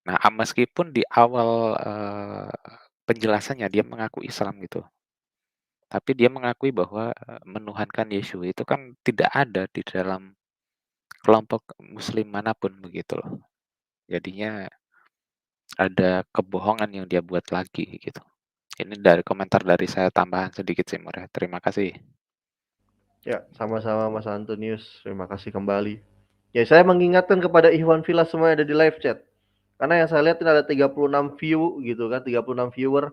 Nah, meskipun di awal penjelasannya dia mengaku Islam gitu. Tapi dia mengakui bahwa menuhankan Yesus itu kan tidak ada di dalam kelompok muslim manapun begitu loh. Jadinya ada kebohongan yang dia buat lagi gitu. Ini dari komentar dari saya, tambahan sedikit sih Murah. Terima kasih. Ya, sama-sama Mas Antonius. Terima kasih kembali. Ya, saya mengingatkan kepada Ikhwan Filas semua yang ada di live chat. Karena yang saya lihat ini ada 36 view gitu kan, 36 viewer.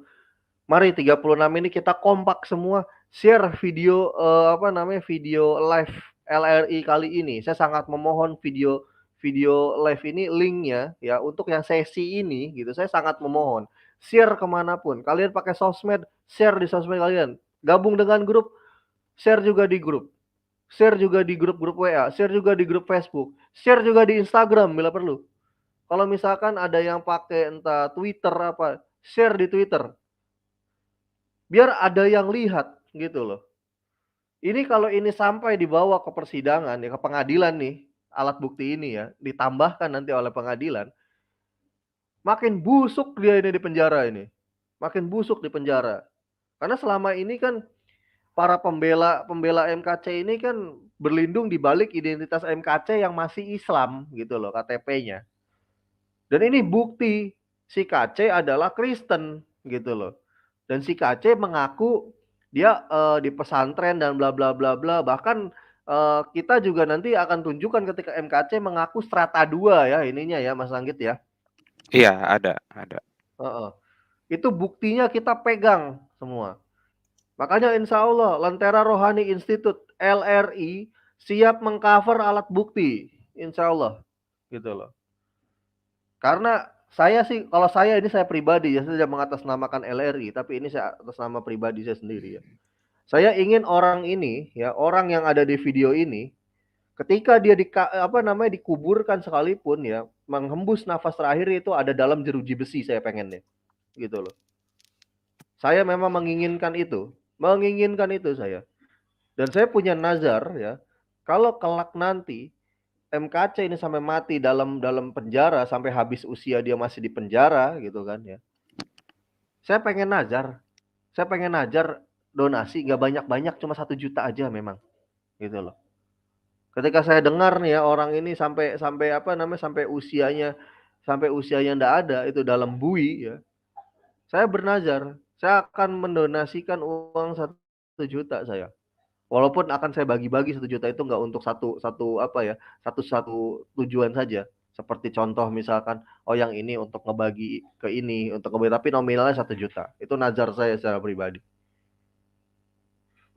Mari 36 ini kita kompak semua share video video live LRI kali ini. Saya sangat memohon video live ini linknya ya untuk yang sesi ini gitu. Saya sangat memohon share kemanapun. Kalian pakai sosmed, share di sosmed kalian. Gabung dengan grup, share juga di grup. Share juga di grup-grup WA, share juga di grup Facebook, share juga di Instagram bila perlu. Kalau misalkan ada yang pakai entah Twitter apa, share di Twitter. Biar ada yang lihat gitu loh. Ini kalau ini sampai dibawa ke persidangan ya, ke pengadilan nih, alat bukti ini ya, ditambahkan nanti oleh pengadilan, makin busuk dia ini di penjara ini. Makin busuk di penjara. Karena selama ini kan para pembela MKC ini kan berlindung di balik identitas MKC yang masih Islam gitu loh, KTP-nya. Dan ini bukti si KC adalah Kristen gitu loh. Dan si KC mengaku dia di pesantren dan bla bla bla bla. Bahkan kita juga nanti akan tunjukkan ketika MKC mengaku strata 2 ya ininya ya Mas Anggit ya. Iya, ada. Itu buktinya kita pegang semua. Makanya insya Allah Lentera Rohani Institute LRI siap mengcover alat bukti, insya Allah, gitu loh. Karena saya sih, kalau saya ini saya pribadi ya, saya tidak mengatasnamakan LRI, tapi ini saya atas nama pribadi saya sendiri ya. Saya ingin orang ini ya, orang yang ada di video ini, ketika dia dikuburkan sekalipun ya, menghembus nafas terakhir itu ada dalam jeruji besi, saya pengen deh, gitu loh. Saya memang menginginkan itu saya. Dan saya punya nazar ya, kalau kelak nanti MKC ini sampai mati dalam penjara sampai habis usia dia masih di penjara gitu kan ya. Saya pengen nazar donasi nggak banyak-banyak, cuma 1 juta aja memang. Gitu loh. Ketika saya dengar nih ya orang ini sampai usianya nggak ada itu dalam bui ya. Saya bernazar, saya akan mendonasikan uang 1 juta saya. Walaupun akan saya bagi-bagi 1 juta itu nggak untuk satu tujuan saja. Seperti contoh misalkan, oh yang ini untuk ngebagi ke ini, untuk ngebagi, tapi nominalnya 1 juta. Itu nazar saya secara pribadi.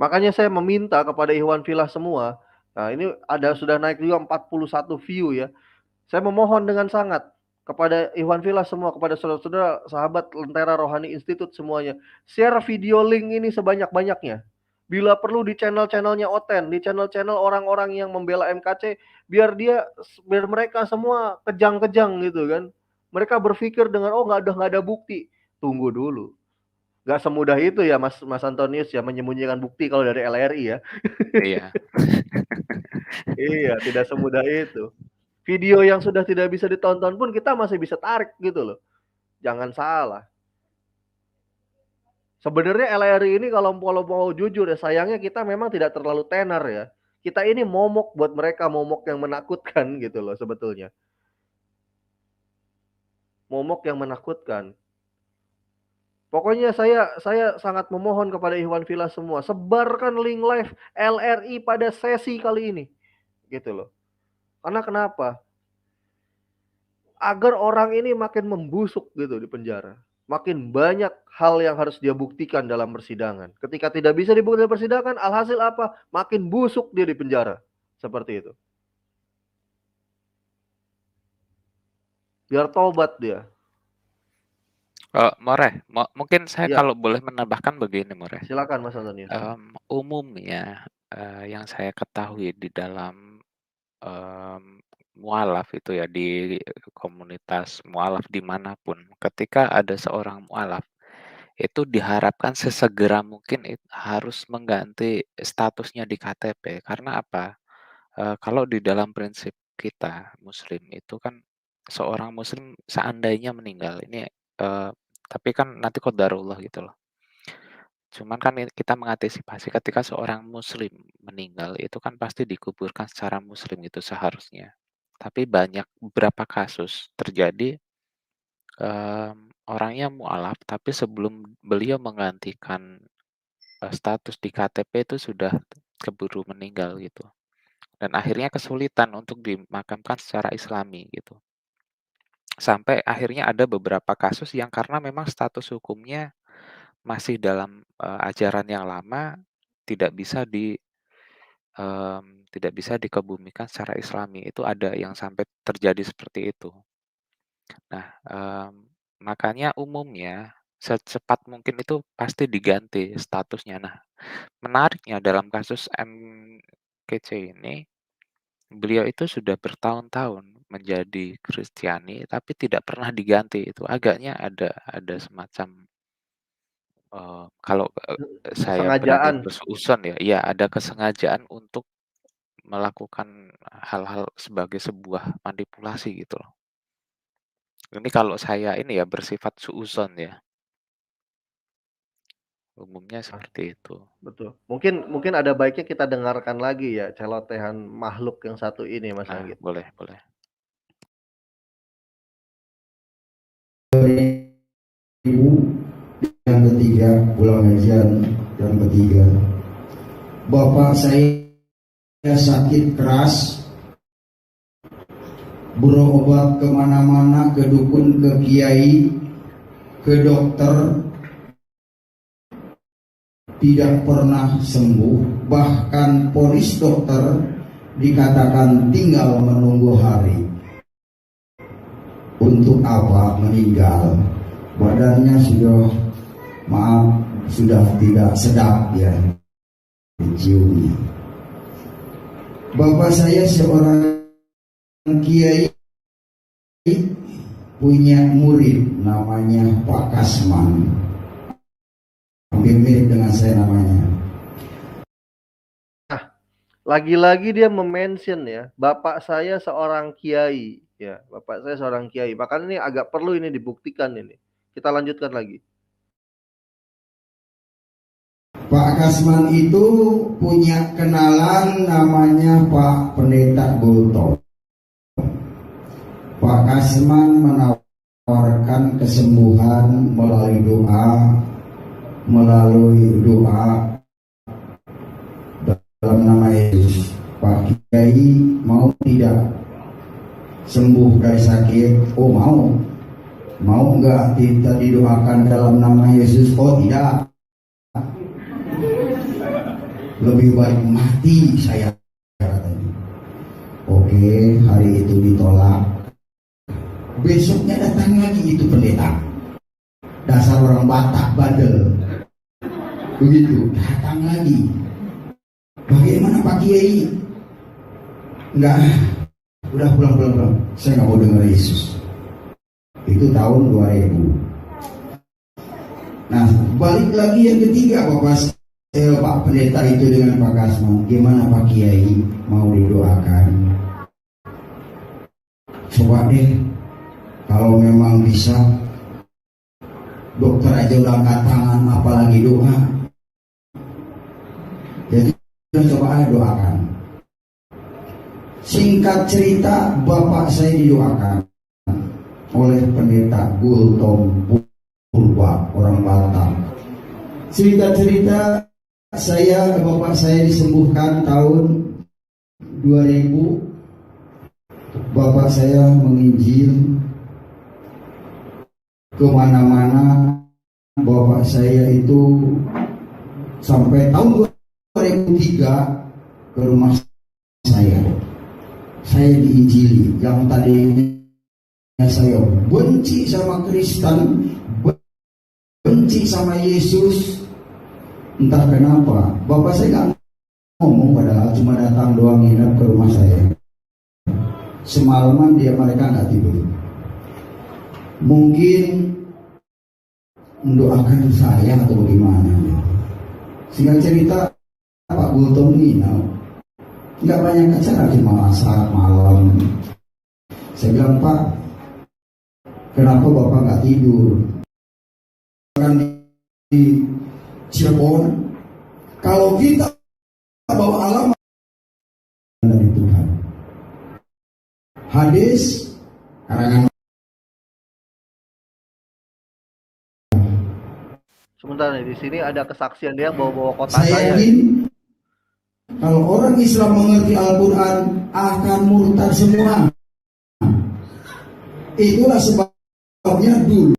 Makanya saya meminta kepada Ikhwan Filah semua. Nah, ini sudah naik juga 41 view ya. Saya memohon dengan sangat kepada Ikhwan Filah semua, kepada saudara-saudara sahabat Lentera Rohani Institute semuanya. Share video link ini sebanyak-banyaknya. Bila perlu di channel-channelnya Oten, di channel-channel orang-orang yang membela MKC, biar mereka semua kejang-kejang gitu kan. Mereka berpikir dengan nggak ada bukti. Tunggu dulu. Nggak semudah itu ya Mas Antonius ya, menyembunyikan bukti kalau dari LRI ya. Iya. Iya, tidak semudah itu. Video yang sudah tidak bisa ditonton pun kita masih bisa tarik gitu loh. Jangan salah. Sebenarnya LRI ini kalau mau jujur ya, sayangnya kita memang tidak terlalu tenar ya. Kita ini momok buat mereka, momok yang menakutkan gitu loh sebetulnya. Momok yang menakutkan. Pokoknya saya sangat memohon kepada Ikhwan Filah semua, sebarkan link live LRI pada sesi kali ini. Gitu loh. Karena kenapa? Agar orang ini makin membusuk gitu di penjara. Makin banyak hal yang harus dia buktikan dalam persidangan. Ketika tidak bisa dibuktikan dalam persidangan, alhasil apa? Makin busuk dia di penjara. Seperti itu. Biar tobat dia. More, mungkin saya Ya. kalau boleh menambahkan begini, More. Silakan Mas Antonius. Umumnya yang saya ketahui di dalam mualaf itu ya, di komunitas mualaf dimanapun, ketika ada seorang mualaf itu diharapkan sesegera mungkin harus mengganti statusnya di KTP. Karena apa? Kalau di dalam prinsip kita Muslim itu kan seorang Muslim seandainya meninggal ini, tapi kan nanti qadarullah gitu loh. Cuman kan kita mengantisipasi ketika seorang Muslim meninggal itu kan pasti dikuburkan secara Muslim itu seharusnya. Tapi beberapa kasus terjadi orangnya mualaf, tapi sebelum beliau menggantikan status di KTP itu sudah keburu meninggal gitu. Dan akhirnya kesulitan untuk dimakamkan secara Islami gitu. Sampai akhirnya ada beberapa kasus yang karena memang status hukumnya masih dalam ajaran yang lama, tidak bisa dikebumikan secara Islami. Itu ada yang sampai terjadi seperti itu. Nah, makanya umumnya secepat mungkin itu pasti diganti statusnya. Nah, menariknya dalam kasus MKC ini, beliau itu sudah bertahun-tahun menjadi Kristiani, tapi tidak pernah diganti. Itu agaknya ada semacam kalau saya berani bersuuzon ya, ada kesengajaan untuk melakukan hal-hal sebagai sebuah manipulasi gitu loh. Ini kalau saya ini ya bersifat suuzon ya. Umumnya seperti itu. Betul. Mungkin ada baiknya kita dengarkan lagi ya celotehan makhluk yang satu ini Mas Anggit. Boleh. Yang ketiga, pulang ajar yang ketiga. Bapak saya sakit keras, berobat kemana-mana, ke dukun, ke kiai, ke dokter, tidak pernah sembuh. Bahkan polis dokter dikatakan tinggal menunggu hari. Untuk apa meninggal? Badannya sudah tidak sedap ya diciumnya. Bapak saya seorang kiai punya murid namanya Pak Kasman, hampir mirip dengan saya namanya. Nah, lagi-lagi dia memention ya, bapak saya seorang kiai ya, bapak saya seorang kiai. Makanya ini agak perlu ini dibuktikan ini. Kita lanjutkan lagi. Pak Kasman itu punya kenalan namanya Pak Pendeta Gultom. Pak Kasman menawarkan kesembuhan melalui doa dalam nama Yesus. Pak Kiai mau tidak? sembuh dari sakit. Oh mau nggak kita didoakan dalam nama Yesus? Oh tidak, lebih baik mati saya, katanya. Oke, hari itu ditolak. Besoknya datang lagi itu pendeta, dasar orang Batak bandel begitu, datang lagi. Bagaimana Pak Kiai? Enggak, udah pulang, saya nggak mau dengar Yesus. Itu tahun 2000. Nah, balik lagi yang ketiga, Pak pendeta itu dengan Pak Kasman. Gimana Pak Kiai, mau didoakan? Coba deh, kalau memang bisa, dokter aja udah angkat tangan, apalagi doa. Jadi coba doakan. Singkat cerita, bapak saya didoakan oleh pendeta Gultom Purba, orang Batak. Cerita bapak saya disembuhkan tahun 2000. Bapak saya menginjil kemana-mana. Bapak saya itu sampai tahun 2003 ke rumah saya diinjili. Yang tadinya saya benci sama Kristen, benci sama Yesus, entah kenapa bapak saya nggak ngomong, padahal cuma datang doang nginep ke rumah saya. Semalaman mereka nggak tidur, mungkin mendoakan saya atau bagaimana. Singkat cerita, Pak Gultom nginep, nggak banyak acara, cuma saat malam. Saya bilang, Pak, kenapa bapak nggak tidur? Kan di Cirebon, kalau kita bawa alamat dari Tuhan. Hadis karangan. Sebentar nih, di sini ada kesaksian dia bawa-bawa kota Saya yakin kalau orang Islam mengerti Al-Quran akan murtad semua. Itulah sebabnya dulu.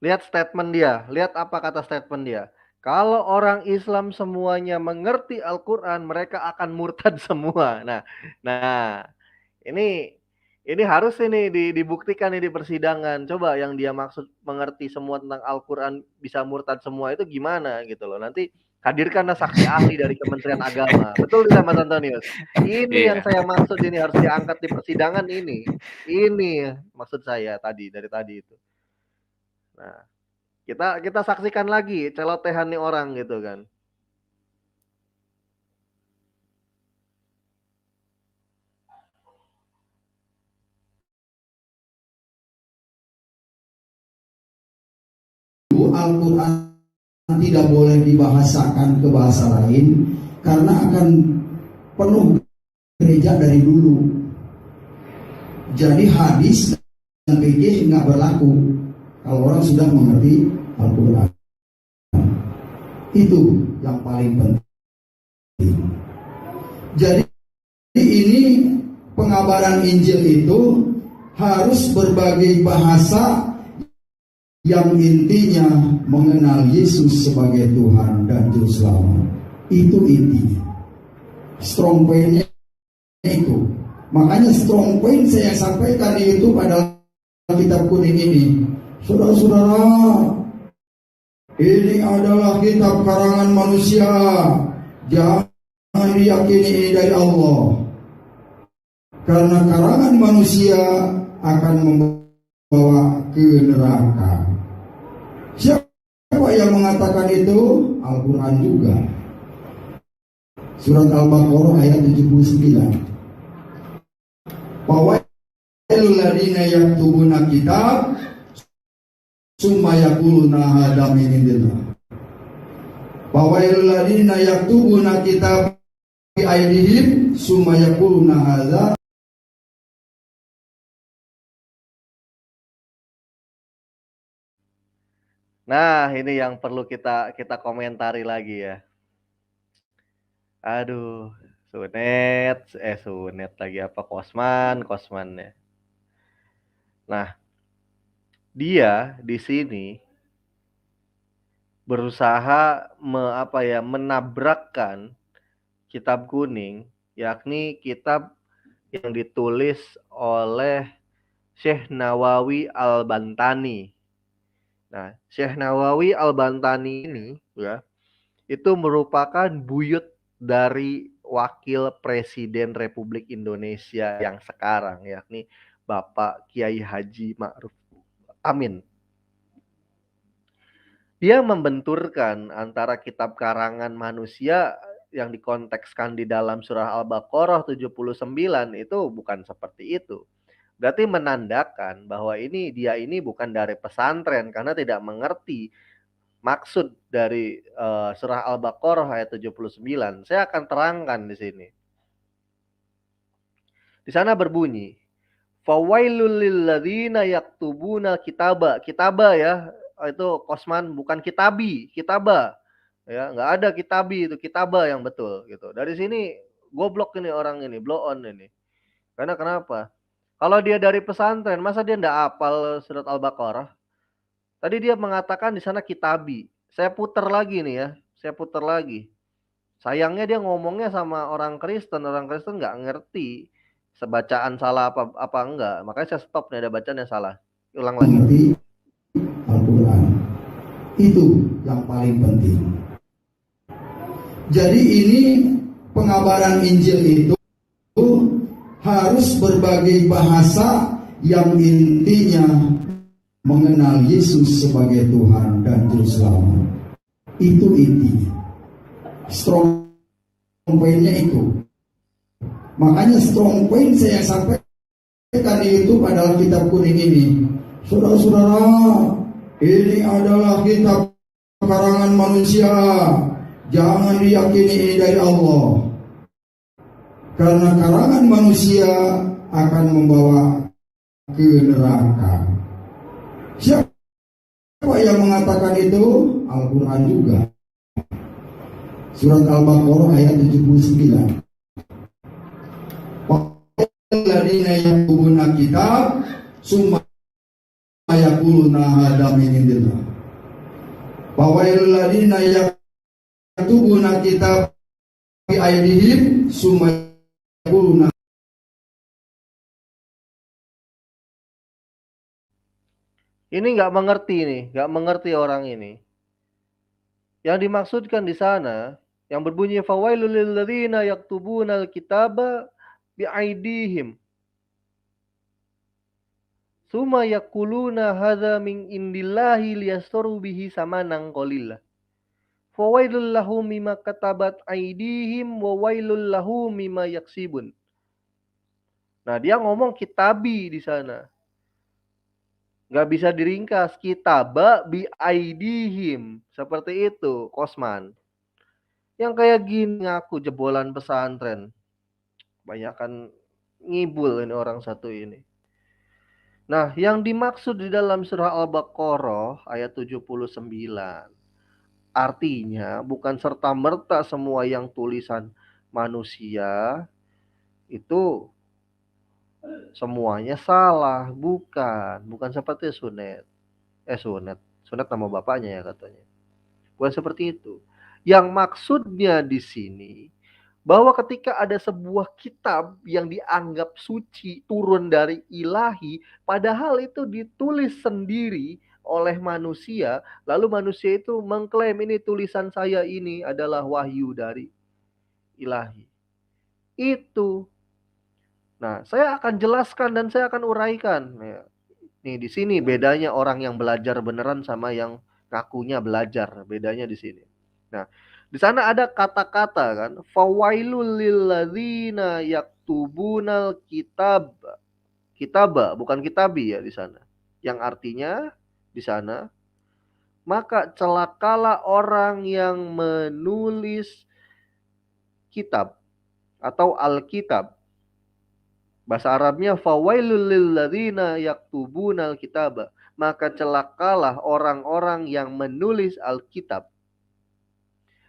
Lihat statement dia, lihat apa kata statement dia. Kalau orang Islam semuanya mengerti Al-Quran, mereka akan murtad semua. Nah, ini harus ini dibuktikan di persidangan. Coba yang dia maksud mengerti semua tentang Al-Quran bisa murtad semua itu gimana gitu loh. Nanti hadirkanlah saksi ahli dari Kementerian Agama. Betul tidak Mas Antonius? Ini yang saya maksud, ini harus diangkat di persidangan ini. Ini maksud saya dari tadi itu. Nah, kita saksikan lagi celotehan nih orang gitu kan. Al-Quran tidak boleh dibahasakan ke bahasa lain karena akan penuh gereja dari dulu. Jadi hadis dan PJ nggak berlaku kalau orang sudah mengerti Al-Quran. Itu yang paling penting. Jadi ini pengabaran Injil itu harus berbagai bahasa yang intinya mengenal Yesus sebagai Tuhan dan Juru Selamat. Itu intinya. Strong point-nya itu. Makanya strong point saya sampaikan di YouTube adalah kitab kuning ini. Saudara-saudara, ini adalah kitab karangan manusia. Jangan diyakini ini dari Allah. Karena karangan manusia akan membawa ke neraka. Siapa yang mengatakan itu? Al-Quran juga. Surat Al-Baqarah ayat 79. Fawailul ladzina yaktubuna kitab summa yaquluna hadza min indillah. Fawailul ladzina yaktubuna kitab bi aydihim summa yaquluna hadza. Nah, ini yang perlu kita komentari lagi ya. Aduh, Sunet lagi apa, Kosmannya. Nah, dia di sini berusaha menabrakkan kitab kuning, yakni kitab yang ditulis oleh Syekh Nawawi Al-Bantani. Nah, Syekh Nawawi Al-Bantani ini ya, itu merupakan buyut dari Wakil Presiden Republik Indonesia yang sekarang, yakni Bapak Kiai Haji Ma'ruf Amin. Dia membenturkan antara kitab karangan manusia yang dikontekskan di dalam surah Al-Baqarah 79 itu bukan seperti itu. Berarti menandakan bahwa dia ini bukan dari pesantren karena tidak mengerti maksud dari surah Al-Baqarah ayat 79. Saya akan terangkan di sini. Di sana berbunyi, fawailul lilladzina yaktubuna kitaba. Kitaba ya, itu Kosman, bukan kitabi, kitaba. Ya, nggak ada kitabi, itu kitaba yang betul gitu. Dari sini goblok ini orang ini, blow on ini. Karena kenapa? Kalau dia dari pesantren, masa dia nggak hafal surat Al-Baqarah? Tadi dia mengatakan di sana kitabi. Saya putar lagi nih ya, saya putar lagi. Sayangnya dia ngomongnya sama orang Kristen nggak ngerti sebacaan salah apa enggak. Makanya saya stop nih, ada bacaan yang salah. Ulang lagi. Mengerti Al-Quran. Itu yang paling penting. Jadi ini pengabaran Injil itu harus berbagai bahasa yang intinya mengenal Yesus sebagai Tuhan dan Juru Selamat. Itu intinya. Strong point-nya itu. Makanya strong point saya sampaikan di YouTube adalah kitab kuning ini. Saudara-saudara, ini adalah kitab karangan manusia. Jangan diyakini ini dari Allah. Karena karangan manusia akan membawa ke neraka. Siapa yang mengatakan itu? Al-Quran juga. Surat Al-Baqarah ayat 79. Walladzina yaktubuna kitab summa yaquluna hadza min indillah. Walladzina yaktubuna kitab bi aydihim summa yaquluna. Ini nggak mengerti orang ini. Yang dimaksudkan di sana yang berbunyi fawailul lilladzina yaktubunal kitaba biaidihim summa yaquluna hadza min indillahi liyastaru bihi samanan qalila. Fawailul lahum mimma katabat aidihim wa wailul lahum mimma yaksibun. Nah, dia ngomong kitabi di sana. Nggak bisa diringkas, kitaba bi aidihim. Seperti itu, Kosman. Yang kayak gini ngaku jebolan pesantren. Banyakan ngibul ini orang satu ini. Nah, yang dimaksud di dalam surah Al-Baqarah ayat 79. Artinya bukan serta-merta semua yang tulisan manusia itu semuanya salah, bukan seperti Sunet nama bapaknya ya katanya, bukan seperti itu. Yang maksudnya di sini bahwa ketika ada sebuah kitab yang dianggap suci turun dari ilahi, padahal itu ditulis sendiri oleh manusia, lalu manusia itu mengklaim ini tulisan saya, ini adalah wahyu dari ilahi. Itu. Nah, saya akan jelaskan dan saya akan uraikan. Nih di sini bedanya orang yang belajar beneran sama yang ngakunya belajar. Bedanya di sini. Nah, di sana ada kata-kata kan, fawailul lilladzina yaktubunal kitaba, bukan kitabi ya di sana. Yang artinya di sana, maka celakalah orang yang menulis kitab atau Alkitab. Bahasa Arabnya fawailul lilladzina yaktubunal kitaba, maka celakalah orang-orang yang menulis Alkitab.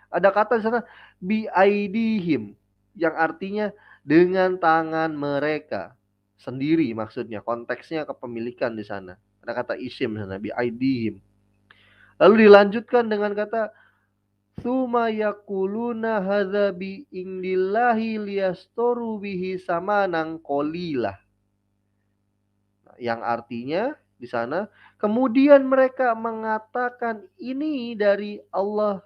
Ada kata di sana bi aidihim, yang artinya dengan tangan mereka sendiri, maksudnya konteksnya kepemilikan di sana. Ada kata isim di sana, bi aidihim. Lalu dilanjutkan dengan kata suma yakuluna hadza bi indillahi liyastoru bihi samanan qalilah. Yang artinya di sana kemudian mereka mengatakan ini dari Allah.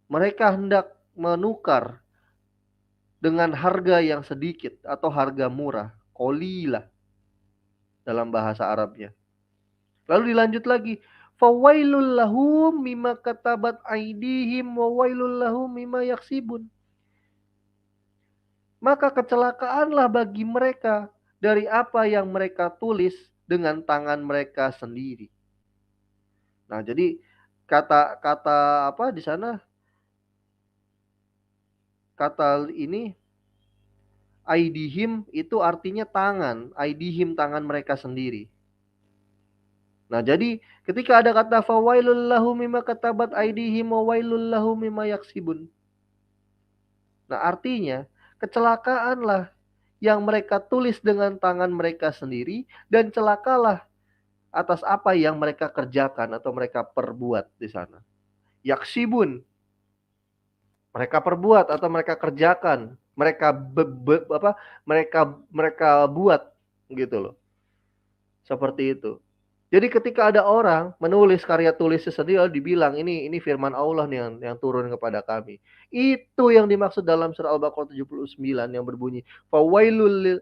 Mereka hendak menukar dengan harga yang sedikit atau harga murah, qalilah dalam bahasa Arabnya. Lalu dilanjut lagi, fawailul lahum mimma katabat aidihim wa wailul lahum mimma yaksibun. Maka kecelakaanlah bagi mereka dari apa yang mereka tulis dengan tangan mereka sendiri. Nah, jadi kata apa di sana? Kata ini aidihim itu artinya tangan, aidihim tangan mereka sendiri. Nah, jadi ketika ada kata fawailul lahum mimma katabat aidihim wa wailul lahum mimma yaksibun. Nah, artinya kecelakaanlah yang mereka tulis dengan tangan mereka sendiri dan celakalah atas apa yang mereka kerjakan atau mereka perbuat di sana. Yaksibun, mereka perbuat atau mereka kerjakan, mereka mereka buat gitu loh. Seperti itu. Jadi ketika ada orang menulis karya tulisnya sendiri dibilang ini firman Allah nih yang turun kepada kami. Itu yang dimaksud dalam surah Al-Baqarah 79 yang berbunyi fawailul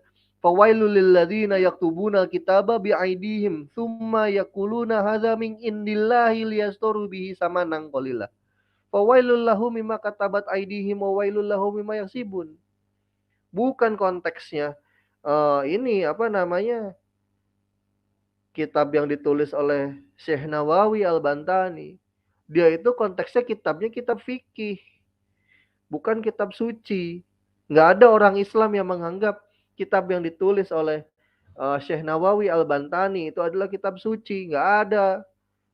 lil ladzina yaktubuna kitaba bi'aidihim tsumma yaquluna hadza min indillahi liyastoru bihi samanan qalilah. Fawailul lahum mimma katabat aidihim wa wailul lahum mimma yaksibun. Bukan konteksnya ini apa namanya? Kitab yang ditulis oleh Syekh Nawawi Al-Bantani. Dia itu konteksnya kitabnya kitab fikih. Bukan kitab suci. Nggak ada orang Islam yang menganggap kitab yang ditulis oleh Syekh Nawawi Al-Bantani itu adalah kitab suci. Nggak ada.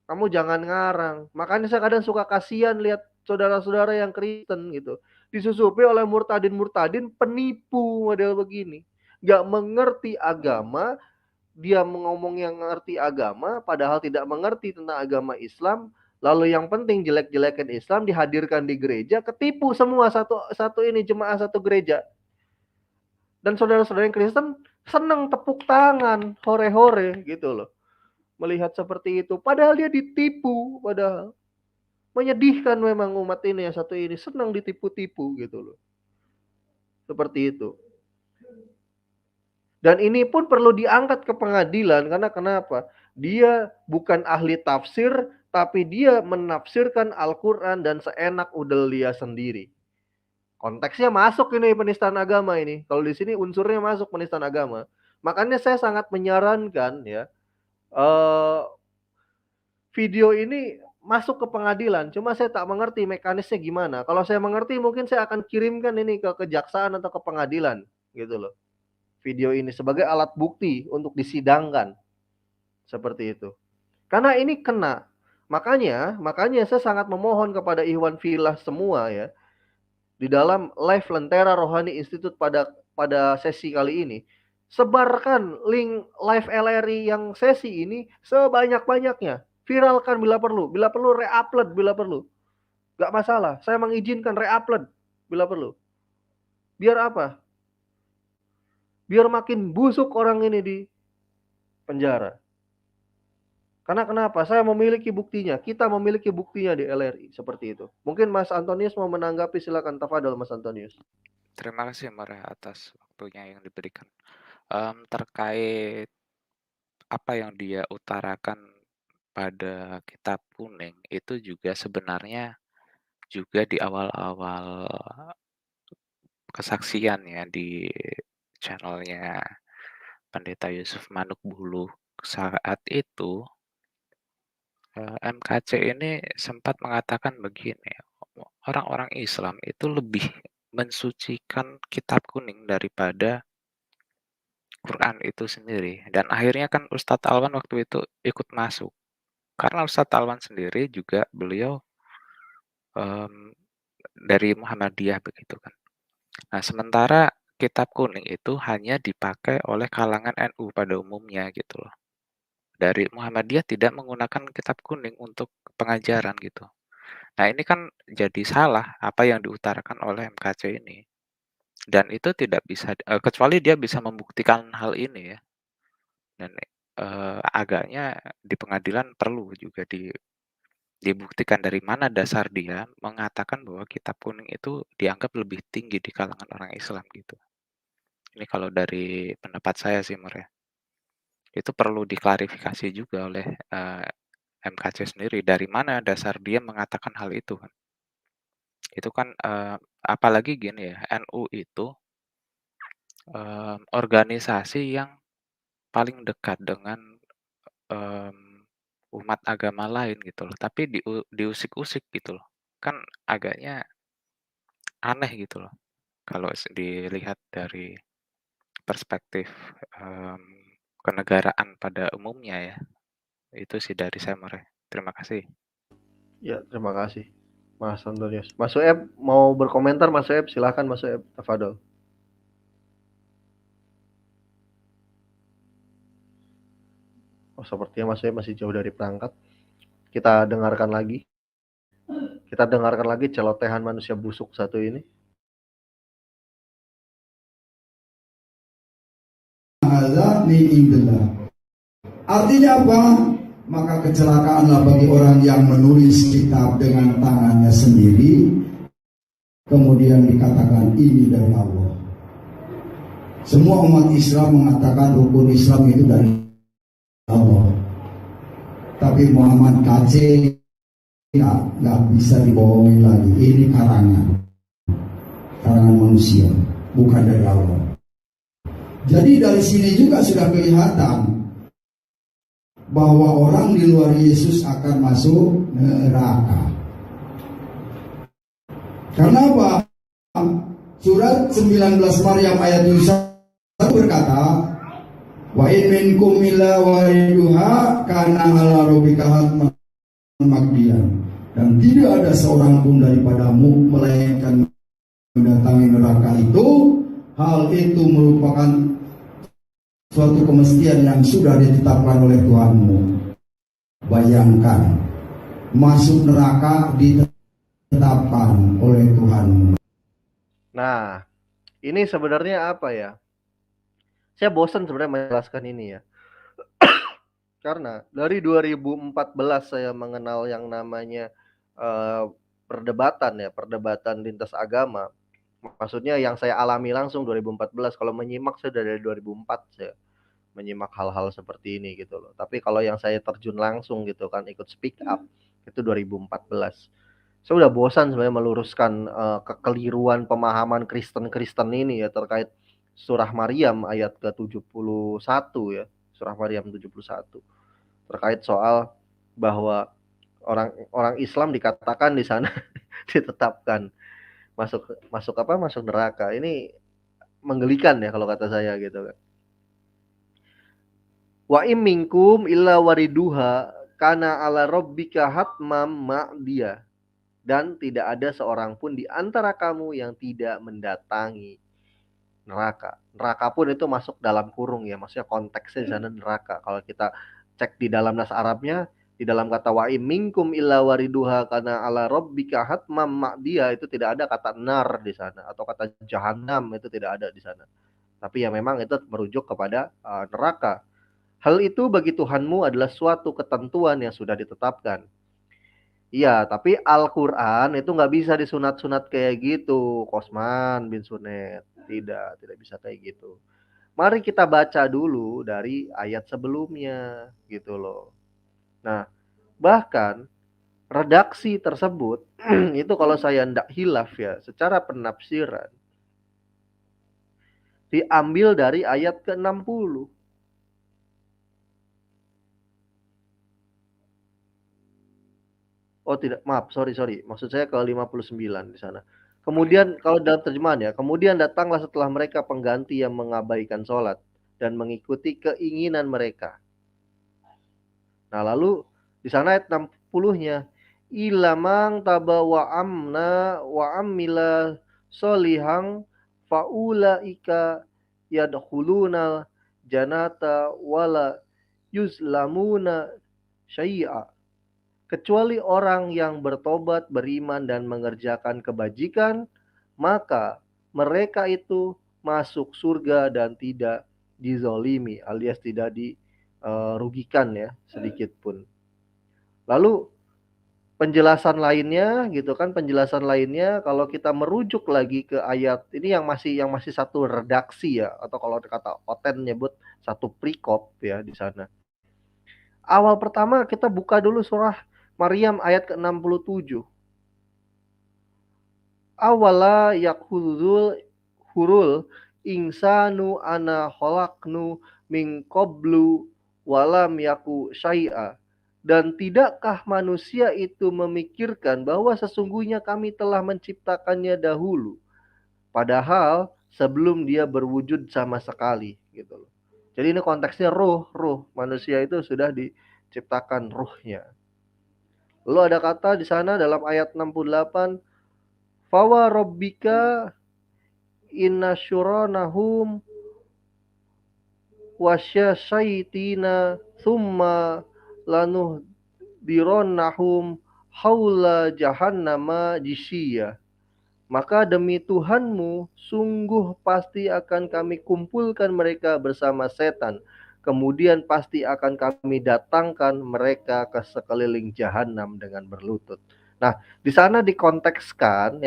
Kamu jangan ngarang. Makanya saya kadang suka kasihan lihat saudara-saudara yang Kristen gitu. Disusupi oleh murtadin-murtadin penipu model begini. Nggak mengerti agama, dia ngomong yang ngerti agama padahal tidak mengerti tentang agama Islam, lalu yang penting jelek-jelekan Islam dihadirkan di gereja, ketipu semua satu ini jemaah satu gereja. Dan saudara-saudara yang Kristen senang tepuk tangan, hore-hore gitu loh. Melihat seperti itu, padahal dia ditipu, padahal menyedihkan memang umat ini yang satu ini senang ditipu-tipu gitu loh. Seperti itu. Dan ini pun perlu diangkat ke pengadilan karena kenapa? Dia bukan ahli tafsir, tapi dia menafsirkan Al-Quran dan seenak udel dia sendiri. Konteksnya masuk ini penistaan agama ini. Kalau di sini unsurnya masuk penistaan agama. Makanya saya sangat menyarankan ya video ini masuk ke pengadilan. Cuma saya tak mengerti mekanisnya gimana. Kalau saya mengerti mungkin saya akan kirimkan ini ke kejaksaan atau ke pengadilan gitu loh. Video ini sebagai alat bukti untuk disidangkan. Seperti itu. Karena ini kena. Makanya saya sangat memohon kepada Ikhwan Fillah semua ya. Di dalam live Lentera Rohani Institute pada sesi kali ini. Sebarkan link live LRI yang sesi ini sebanyak-banyaknya. Viralkan bila perlu. Bila perlu re-upload bila perlu. Gak masalah. Saya mengizinkan re-upload bila perlu. Biar apa? Biar makin busuk orang ini di penjara. Karena kenapa? Saya memiliki buktinya. Kita memiliki buktinya di LRI. Seperti itu. Mungkin Mas Antonius mau menanggapi. Silakan tafadhol Mas Antonius. Terima kasih Marah atas waktunya yang diberikan. Terkait apa yang dia utarakan pada kitab kuning itu juga sebenarnya juga di awal-awal kesaksian ya di channelnya Pendeta Yusuf Manuk Bulu. Saat itu MKC ini sempat mengatakan begini, orang-orang Islam itu lebih mensucikan kitab kuning daripada Quran itu sendiri. Dan akhirnya kan Ustadz Alwan waktu itu ikut masuk. Karena Ustadz Alwan sendiri juga beliau dari Muhammadiyah begitu kan. Nah, sementara kitab kuning itu hanya dipakai oleh kalangan NU pada umumnya gitu loh. Dari Muhammadiyah tidak menggunakan kitab kuning untuk pengajaran gitu. Nah, ini kan jadi salah apa yang diutarakan oleh MKC ini. Dan itu tidak bisa kecuali dia bisa membuktikan hal ini ya. Dan, agaknya di pengadilan perlu juga dibuktikan dari mana dasar dia mengatakan bahwa kitab kuning itu dianggap lebih tinggi di kalangan orang Islam gitu. Ini kalau dari pendapat saya sih, Mar, ya. Itu perlu diklarifikasi juga oleh, MKC sendiri, dari mana dasar dia mengatakan hal itu kan. Itu kan, apalagi gini ya, NU itu, organisasi yang paling dekat dengan, umat agama lain gitu loh, tapi diusik-usik gitu loh. Kan agaknya aneh gitu loh, kalau dilihat dari perspektif, kenegaraan pada umumnya ya. Itu sih dari saya, Mar, ya. Terima kasih. Ya, terima kasih Mas Antonius. Mas Soeb mau berkomentar, Mas Soeb? Silahkan Mas Soeb, tafadhol. Oh, sepertinya Mas Soeb masih jauh dari perangkat. Kita dengarkan lagi celotehan manusia busuk satu ini. Hadza min indillah. Artinya apa? Maka kecelakaanlah bagi orang yang menulis kitab dengan tangannya sendiri, kemudian dikatakan ini dari Allah. Semua umat Islam mengatakan rukun Islam itu dari Allah. Tapi Muhammad KC nggak bisa dibohongin lagi. Ini karangan manusia, bukan dari Allah. Jadi dari sini juga sudah kelihatan bahwa orang di luar Yesus akan masuk neraka. Karena apa? Surat 19 Maryam ayat 1 berkata, wa in minkum illa wariduha kana ala rabbika hatman maqdiyan. Dan tidak ada seorang pun daripadamu melainkan mendatangi neraka itu. Hal itu merupakan suatu kemestian yang sudah ditetapkan oleh Tuhanmu. Bayangkan, masuk neraka ditetapkan oleh Tuhanmu. Nah, ini sebenarnya apa ya? Saya bosan sebenarnya menjelaskan ini ya. Karena dari 2014 saya mengenal yang namanya perdebatan lintas agama. Maksudnya yang saya alami langsung 2014. Kalau menyimak saya dari 2004 saya menyimak hal-hal seperti ini gitu loh. Tapi kalau yang saya terjun langsung gitu kan, ikut speak up, itu 2014. Saya udah bosan sebenarnya meluruskan kekeliruan pemahaman Kristen ini ya terkait surah Maryam ayat ke-71 ya. Surah Maryam 71. Terkait soal bahwa orang Islam dikatakan di sana ditetapkan masuk neraka. Ini menggelikan ya kalau kata saya gitu kan. Wa im minkum illa wariduha kana ala rabbika hatmam ma'diya. Dan tidak ada seorang pun di antara kamu yang tidak mendatangi neraka. Neraka pun itu masuk dalam kurung ya, maksudnya konteksnya di sana neraka. Kalau kita cek di dalam nas Arabnya, di dalam kata wa im minkum illa wariduha kana ala rabbika hatmam ma'diya, itu tidak ada kata nar di sana atau kata jahanam, itu tidak ada di sana. Tapi ya memang itu merujuk kepada neraka. Hal itu bagi Tuhanmu adalah suatu ketentuan yang sudah ditetapkan. Iya, tapi Al-Quran itu nggak bisa disunat-sunat kayak gitu, Kosman bin Sunet. Tidak bisa kayak gitu. Mari kita baca dulu dari ayat sebelumnya, gitu loh. Nah, bahkan redaksi tersebut, itu kalau saya ndak hilaf ya, secara penafsiran, diambil dari ayat ke-60. Oh tidak, maaf, sorry. Maksud saya ke 59 di sana. Kemudian kalau dalam terjemahan ya, kemudian datanglah setelah mereka pengganti yang mengabaikan sholat dan mengikuti keinginan mereka. Nah lalu di sana ayat 60-nya, ilamang taba wa amna wa amila solihang faulaika yadkhuluna janata wala yuzlamuna syai'a, kecuali orang yang bertobat, beriman dan mengerjakan kebajikan, maka mereka itu masuk surga dan tidak dizolimi alias tidak dirugikan ya sedikit pun. Lalu penjelasan lainnya gitu kan, penjelasan lainnya kalau kita merujuk lagi ke ayat ini yang masih satu redaksi ya, atau kalau kata Oten nyebut satu prikop ya di sana. Awal pertama kita buka dulu surah Maryam ayat ke-67. Awala yakhuzul hurul insanu ana khalaqnu min qablu walam yaku syai'a. Dan tidakkah manusia itu memikirkan bahwa sesungguhnya kami telah menciptakannya dahulu, padahal sebelum dia berwujud sama sekali gitu loh. Jadi ini konteksnya ruh manusia itu sudah diciptakan ruhnya. Lalu ada kata di sana dalam ayat 68, fawa rabbika inna syuranahum wasyasaitina thumma lanuh dironnahum haula jahannama jisiyah. Maka demi Tuhanmu, sungguh pasti akan kami kumpulkan mereka bersama setan. Kemudian pasti akan kami datangkan mereka ke sekeliling jahanam dengan berlutut. Nah, di sana dikontekskan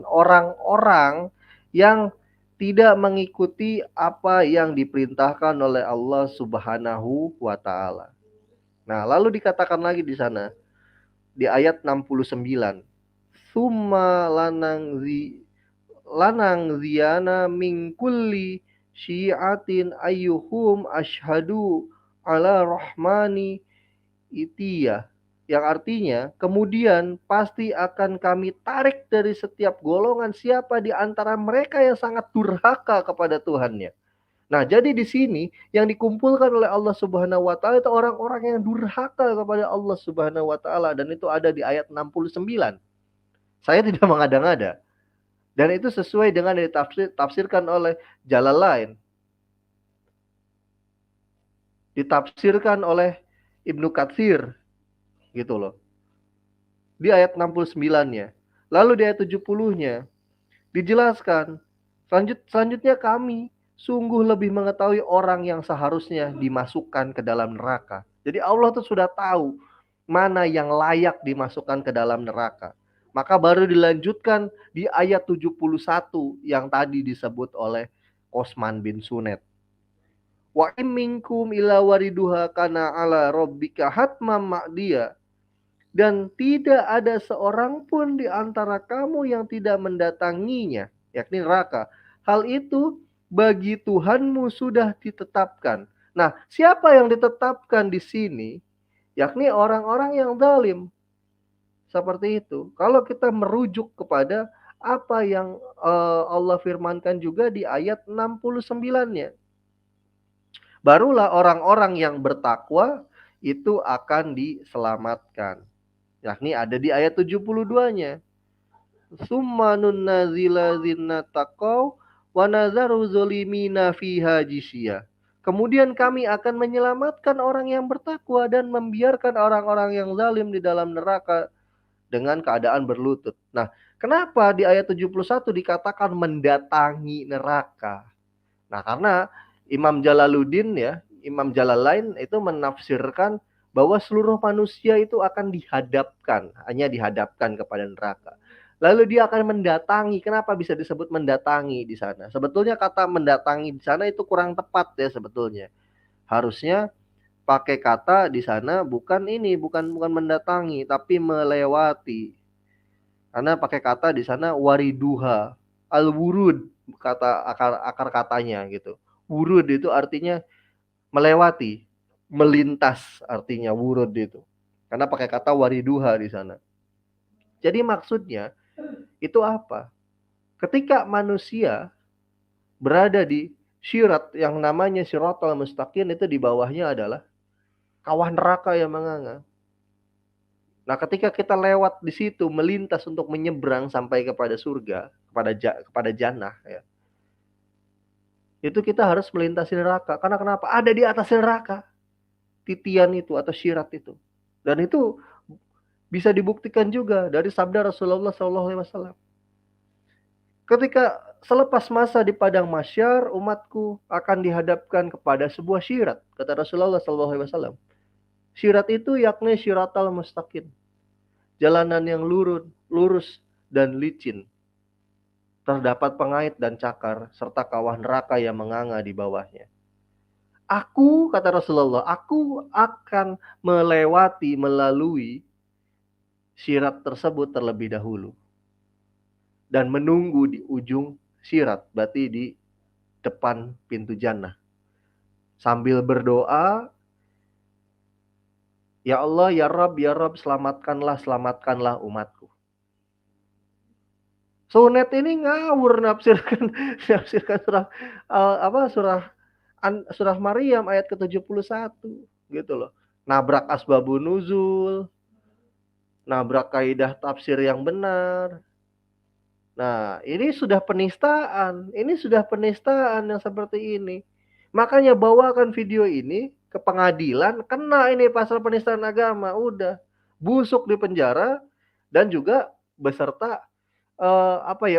orang-orang yang tidak mengikuti apa yang diperintahkan oleh Allah Subhanahu wa taala. Nah, lalu dikatakan lagi di sana di ayat 69, summa lanang ziyana min kulli syi'atin ayyuhum ashhadu ala rahmani itiyah, yang artinya kemudian pasti akan kami tarik dari setiap golongan siapa di antara mereka yang sangat durhaka kepada Tuhannya. Nah, jadi di sini yang dikumpulkan oleh Allah Subhanahu wa taala itu orang-orang yang durhaka kepada Allah Subhanahu wa taala, dan itu ada di ayat 69. Saya tidak mengada-ngada. Dan itu sesuai dengan yang ditafsirkan oleh Jalalain. Ditafsirkan oleh Ibnu Katsir. Gitu loh. Di ayat 69-nya. Lalu di ayat 70-nya dijelaskan, selanjutnya kami sungguh lebih mengetahui orang yang seharusnya dimasukkan ke dalam neraka. Jadi Allah tuh sudah tahu mana yang layak dimasukkan ke dalam neraka. Maka baru dilanjutkan di ayat 71 yang tadi disebut oleh Osman bin Sunet. Wa imminkum ila wariduha kana ala rabbika hatmam ma'diya. Dan tidak ada seorang pun di antara kamu yang tidak mendatanginya, yakni neraka. Hal itu bagi Tuhanmu sudah ditetapkan. Nah, siapa yang ditetapkan di sini? Yakni orang-orang yang zalim. Seperti itu. Kalau kita merujuk kepada apa yang Allah firmankan juga di ayat 69-nya. Barulah orang-orang yang bertakwa itu akan diselamatkan. Yakni ada di ayat 72-nya. Summa nunnazila zinna taqaw wa nazaru zolimina fiha jisya. Kemudian kami akan menyelamatkan orang yang bertakwa dan membiarkan orang-orang yang zalim di dalam neraka dengan keadaan berlutut. Nah, kenapa di ayat 71 dikatakan mendatangi neraka? Nah, karena Imam Jalaluddin ya, Imam Jalalain itu menafsirkan bahwa seluruh manusia itu akan hanya dihadapkan kepada neraka. Lalu dia akan mendatangi. Kenapa bisa disebut mendatangi di sana? Sebetulnya kata mendatangi di sana itu kurang tepat ya sebetulnya. Harusnya pakai kata di sana bukan mendatangi tapi melewati. Karena pakai kata di sana wariduha, al-wurud kata akar katanya gitu. Wurud itu artinya melewati, melintas artinya wurud itu. Karena pakai kata wariduha di sana. Jadi maksudnya itu apa? Ketika manusia berada di syirat yang namanya Shiratal Mustaqim, itu di bawahnya adalah kawah neraka yang menganga. Nah, ketika kita lewat di situ, melintas untuk menyeberang sampai kepada surga, kepada jannah, ya, itu kita harus melintasi neraka. Karena kenapa? Ada di atas neraka titian itu atau syirat itu. Dan itu bisa dibuktikan juga dari sabda Rasulullah SAW. Ketika selepas masa di padang mahsyar, umatku akan dihadapkan kepada sebuah syirat, kata Rasulullah SAW. Syirat itu yakni syiratal mustaqim, jalanan yang lurus dan licin. Terdapat pengait dan cakar, serta kawah neraka yang menganga di bawahnya. Aku, kata Rasulullah, aku akan melalui syirat tersebut terlebih dahulu. Dan menunggu di ujung syirat, berarti di depan pintu jannah. Sambil berdoa, ya Allah, ya Rabb, selamatkanlah umatku. Sunet ini ngawur nafsirkan surah Maryam ayat ke-71 gitu loh. Nabrak asbabun nuzul, nabrak kaidah tafsir yang benar. Nah, ini sudah penistaan. Ini sudah penistaan yang seperti ini. Makanya bawakan video ini ke pengadilan, kena ini pasal penistaan agama, udah busuk di penjara dan juga beserta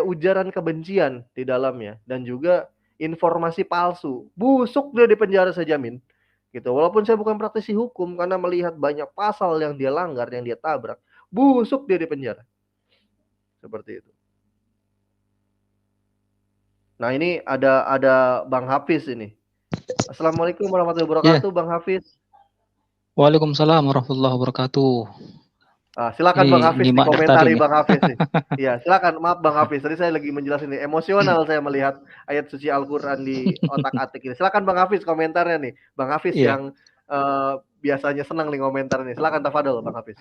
ujaran kebencian di dalamnya dan juga informasi palsu. Busuk dia di penjara, saya jamin. Gitu. Walaupun saya bukan praktisi hukum, karena melihat banyak pasal yang dia langgar, yang dia tabrak, busuk dia di penjara. Seperti itu. Nah, ini ada Bang Hafiz ini. Assalamualaikum warahmatullahi wabarakatuh, Bang Hafiz. Waalaikumsalam warahmatullahi wabarakatuh. Silakan Bang Hafiz dikomentari Bang Hafiz nih. Iya, silakan. Maaf Bang Hafiz, tadi saya lagi menjelasin nih. Emosional saya melihat ayat suci Al-Qur'an di otak-atik ini. Silakan Bang Hafiz komentarnya nih. Bang Hafiz yang biasanya senang nih komentar nih. Silakan tafadhol Bang Hafiz.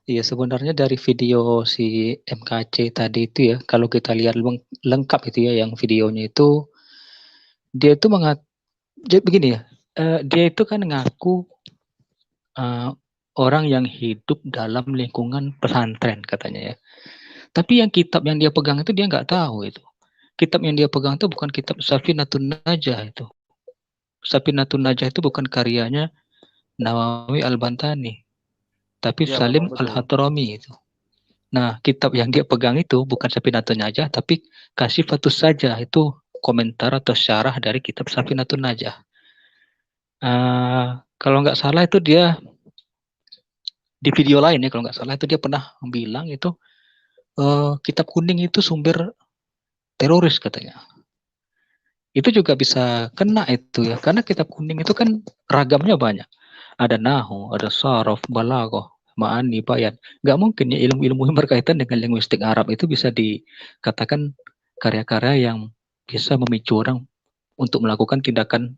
Iya, sebenarnya dari video si MKC tadi itu ya, kalau kita lihat lengkap itu ya, yang videonya itu dia itu begini ya, dia itu kan ngaku orang yang hidup dalam lingkungan pesantren katanya ya. Tapi yang kitab yang dia pegang itu dia nggak tahu itu. Kitab yang dia pegang itu bukan kitab Safinatun Najah itu. Safinatun Najah itu bukan karyanya Nawawi Al-Bantani, tapi Ya, Salim betul. Al-Hadrami itu. Nah, kitab yang dia pegang itu bukan Safinatun Najah, tapi Kasifatus Sajah, itu komentar atau syarah dari kitab Safinatun Najah. Kalau nggak salah itu dia di video lain ya, kalau nggak salah itu dia pernah bilang itu kitab kuning itu sumber teroris katanya. Itu juga bisa kena itu ya, karena kitab kuning itu kan ragamnya banyak. Ada nahu, ada saraf, balaghah, ma'ani, bayan. Nggak mungkin ya ilmu-ilmu yang berkaitan dengan linguistik Arab itu bisa dikatakan karya-karya yang bisa memicu orang untuk melakukan tindakan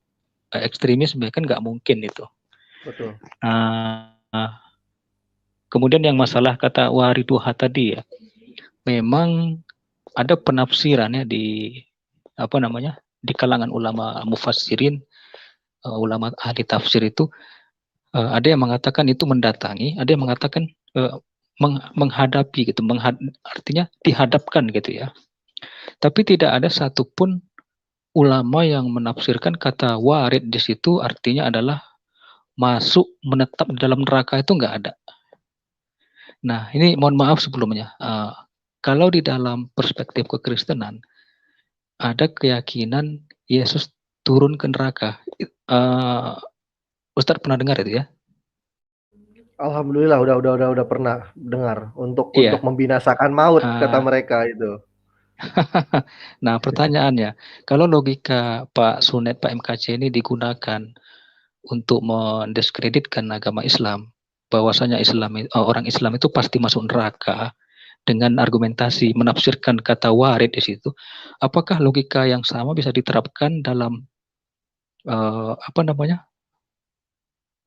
ekstremisme, kan nggak mungkin itu. Betul. Kemudian yang masalah kata wariduha tadi ya, memang ada penafsirannya di di kalangan ulama mufassirin, ulama ahli tafsir itu. Ada yang mengatakan itu mendatangi, ada yang mengatakan menghadapi gitu, artinya dihadapkan gitu ya. Tapi tidak ada satupun ulama yang menafsirkan kata warid di situ artinya adalah masuk, menetap di dalam neraka, itu nggak ada. Nah, ini mohon maaf sebelumnya. Kalau di dalam perspektif kekristenan ada keyakinan Yesus turun ke neraka. Ustadz pernah dengar itu ya? Alhamdulillah udah pernah dengar untuk membinasakan maut kata mereka itu. Nah, pertanyaannya, kalau logika Pak Sunet, Pak MKC ini digunakan untuk mendiskreditkan agama Islam, bahwasanya orang Islam itu pasti masuk neraka dengan argumentasi menafsirkan kata warid di situ, apakah logika yang sama bisa diterapkan dalam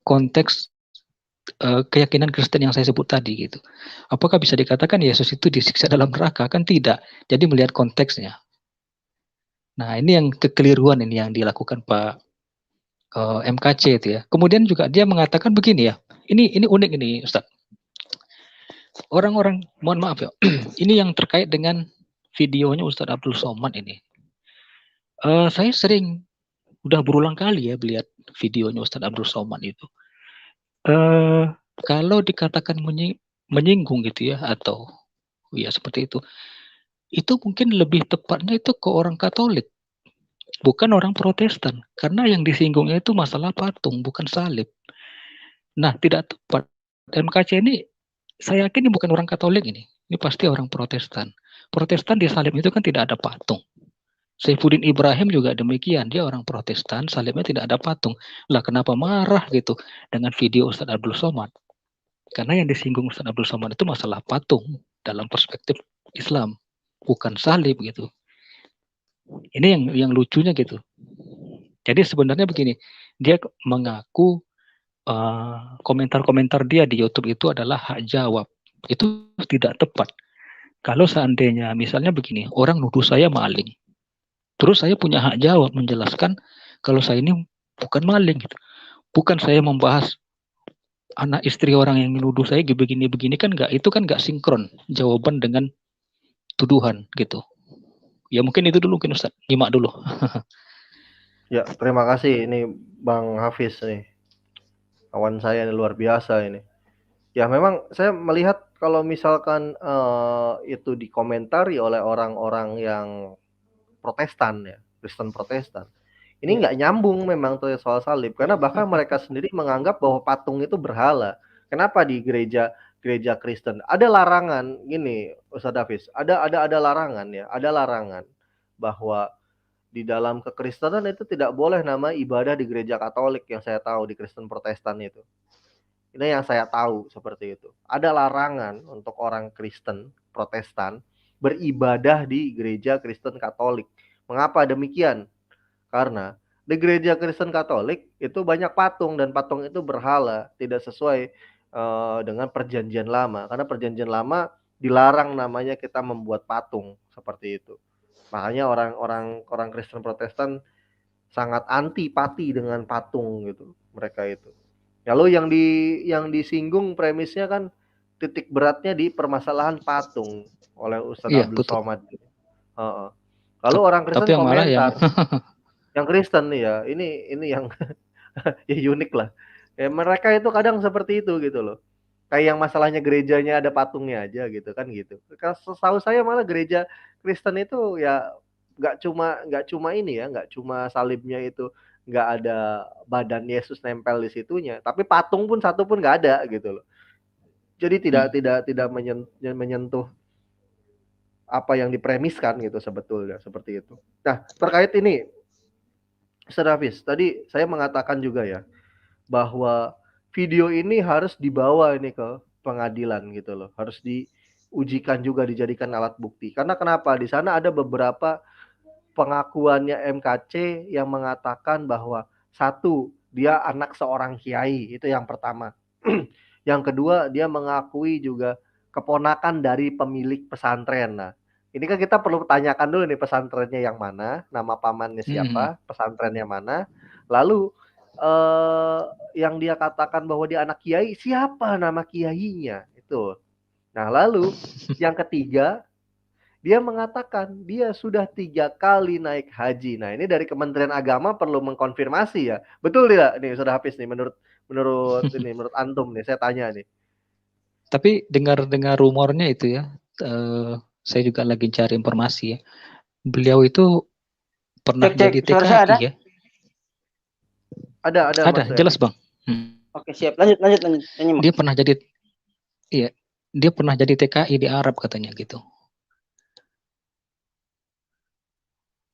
konteks keyakinan Kristen yang saya sebut tadi gitu? Apakah bisa dikatakan Yesus itu disiksa dalam neraka? Kan tidak. Jadi melihat konteksnya. Nah, ini yang kekeliruan ini yang dilakukan Pak MKC itu ya. Kemudian juga dia mengatakan begini ya. Ini unik ini, Ustaz. orang-orang, mohon maaf ya, ini yang terkait dengan videonya Ustadz Abdul Somad ini. Saya sering, udah berulang kali ya melihat videonya Ustadz Abdul Somad itu. Kalau dikatakan menyinggung gitu ya, atau ya seperti itu mungkin lebih tepatnya itu ke orang Katolik, bukan orang Protestan, karena yang disinggungnya itu masalah patung, bukan salib. Nah, tidak tepat. MKC ini, saya yakin ini bukan orang Katolik ini pasti orang Protestan. Protestan di salib itu kan tidak ada patung. Saifuddin Ibrahim juga demikian, dia orang Protestan, salibnya tidak ada patung. Lah kenapa marah gitu dengan video Ustadz Abdul Somad? Karena yang disinggung Ustadz Abdul Somad itu masalah patung dalam perspektif Islam, bukan salib gitu. Ini yang lucunya gitu. Jadi sebenarnya begini, dia mengaku komentar-komentar dia di YouTube itu adalah hak jawab. Itu tidak tepat. Kalau seandainya misalnya begini, orang nuduh saya maling, terus saya punya hak jawab menjelaskan kalau saya ini bukan maling gitu. Bukan saya membahas anak istri orang yang nuduh saya begini-begini, kan enggak, itu kan enggak sinkron jawaban dengan tuduhan gitu. Ya mungkin itu dulu, mungkin Ustaz, nyimak dulu. Ya, terima kasih ini Bang Hafiz nih. Kawan saya ini luar biasa ini. Ya memang saya melihat kalau misalkan itu dikomentari oleh orang-orang yang Protestan ya, Kristen Protestan, ini nggak nyambung memang tuh soal salib, karena bahkan mereka sendiri menganggap bahwa patung itu berhala. Kenapa di gereja Kristen ada larangan gini, Ustaz Hafiz, ada larangan ya, ada larangan bahwa di dalam kekristenan itu tidak boleh nama ibadah di gereja Katolik yang saya tahu, di Kristen Protestan itu. Ini yang saya tahu seperti itu. Ada larangan untuk orang Kristen Protestan beribadah di gereja Kristen Katolik. Mengapa demikian? Karena di gereja Kristen Katolik itu banyak patung, dan patung itu berhala, tidak sesuai dengan perjanjian lama. Karena perjanjian lama dilarang namanya kita membuat patung seperti itu. Makanya orang Kristen Protestan sangat antipati dengan patung gitu, mereka itu. Lalu yang disinggung premisnya kan titik beratnya di permasalahan patung oleh Ustadz Abdul Somad. Lalu orang Kristen komentar, yang Kristen nih ya, ini yang ya unik lah. Ya, mereka itu kadang seperti itu gitu loh. Kayak yang masalahnya gerejanya ada patungnya aja gitu kan gitu. Setahu saya malah gereja Kristen itu ya nggak cuma ini ya, nggak cuma salibnya itu nggak ada badan Yesus nempel di situnya, tapi patung pun satu pun nggak ada gitu loh. Jadi tidak menyentuh apa yang dipremiskan gitu sebetulnya, seperti itu. Nah, terkait ini Ustaz Hafiz, tadi saya mengatakan juga ya bahwa video ini harus dibawa ini ke pengadilan gitu loh. Harus diujikan juga, dijadikan alat bukti. Karena kenapa? Di sana ada beberapa pengakuannya MKC yang mengatakan bahwa satu, dia anak seorang kiai, itu yang pertama. Yang kedua, dia mengakui juga keponakan dari pemilik pesantren. Nah, ini kan kita perlu tanyakan dulu nih, pesantrennya yang mana, nama pamannya siapa, pesantrennya mana. Lalu yang dia katakan bahwa dia anak kiai, siapa nama kiainya itu. Nah, lalu yang ketiga, dia mengatakan dia sudah 3 kali naik haji. Nah, ini dari Kementerian Agama perlu mengkonfirmasi ya. Betul tidak nih Saudara Hafiz nih, menurut antum nih, saya tanya nih. Tapi dengar rumornya itu ya, saya juga lagi cari informasi ya. Beliau itu pernah jadi TKI ya. Ada, jelas Bang. Oke, siap. Lanjut. Dia pernah jadi, iya, dia pernah jadi TKI di Arab katanya gitu.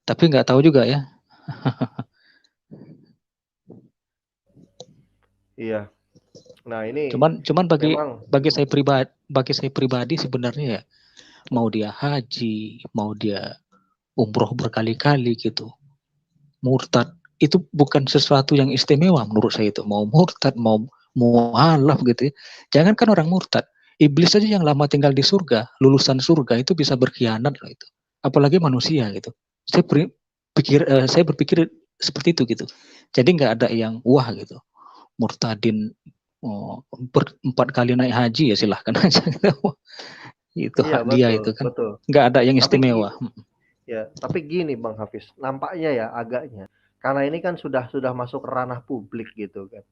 Tapi nggak tahu juga ya. Iya. Nah, ini cuman bagi saya pribadi sebenarnya ya, mau dia haji, mau dia umroh berkali-kali gitu, murtad itu bukan sesuatu yang istimewa menurut saya itu. Mau murtad, mau mualaf gitu ya. Jangankan orang murtad, iblis aja yang lama tinggal di surga, lulusan surga itu bisa berkhianat loh itu. Apalagi manusia gitu. Saya berpikir seperti itu gitu. Jadi nggak ada yang wah gitu. Murtadin 4 kali naik haji ya silahkan aja. Itu Iya, hak dia betul, itu kan. betul. Nggak ada yang Tapi istimewa. ya, tapi gini Bang Hafiz, nampaknya ya agaknya karena ini kan sudah masuk ranah publik gitu kan.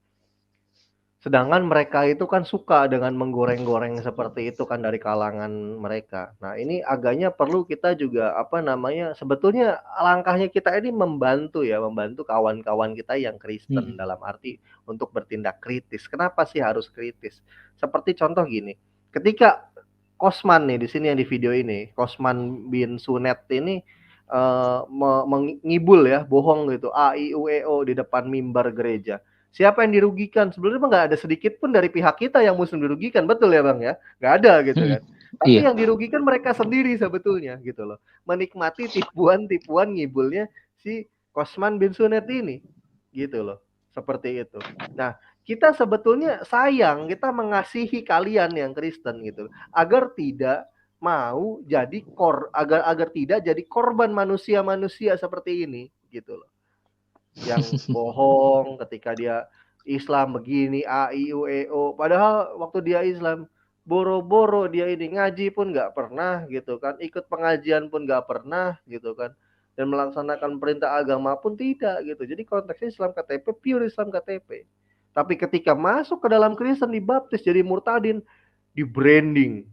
Sedangkan mereka itu kan suka dengan menggoreng-goreng seperti itu kan dari kalangan mereka. Nah, ini agaknya perlu kita juga apa namanya, sebetulnya langkahnya kita ini membantu kawan-kawan kita yang Kristen dalam arti untuk bertindak kritis. Kenapa sih harus kritis? Seperti contoh gini, ketika Kosman nih di sini yang di video ini, Kosman bin Sunet ini mengibul ya, bohong gitu, A I U E O di depan mimbar gereja. Siapa yang dirugikan? Sebenarnya nggak ada sedikit pun dari pihak kita yang muslim dirugikan, betul ya Bang ya? Nggak ada gitu kan. Tapi Iya. yang dirugikan mereka sendiri sebetulnya gitu loh. Menikmati tipuan-tipuan ngibulnya si Kosman bin Sunet ini gitu loh. Seperti itu. Nah, kita sebetulnya sayang, kita mengasihi kalian yang Kristen gitu agar tidak mau jadi agar tidak jadi korban manusia-manusia seperti ini gitu loh. Yang bohong ketika dia Islam begini A I U E O, padahal waktu dia Islam boro-boro dia ini ngaji pun nggak pernah gitu kan, ikut pengajian pun nggak pernah gitu kan, dan melaksanakan perintah agama pun tidak gitu. Jadi konteksnya Islam KTP, pure Islam KTP. Tapi ketika masuk ke dalam Kristen dibaptis jadi murtadin, di branding.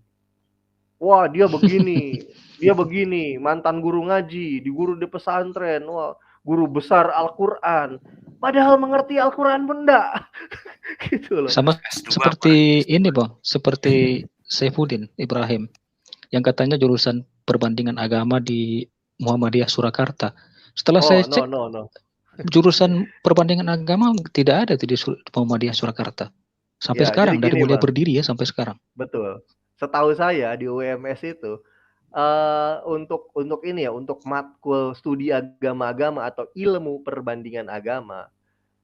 Wah, dia begini, mantan guru ngaji, di guru di pesantren, wah, guru besar Al-Quran. Padahal mengerti Al-Quran pun enggak. Gitu loh. Sama seperti ini Bang, seperti Saifuddin Ibrahim yang katanya jurusan perbandingan agama di Muhammadiyah Surakarta. Setelah saya cek jurusan perbandingan agama tidak ada di Muhammadiyah Surakarta. Sampai ya, sekarang dari mulai berdiri ya sampai sekarang. Betul. Setahu saya di UMS itu untuk ini ya, untuk matkul studi agama-agama atau ilmu perbandingan agama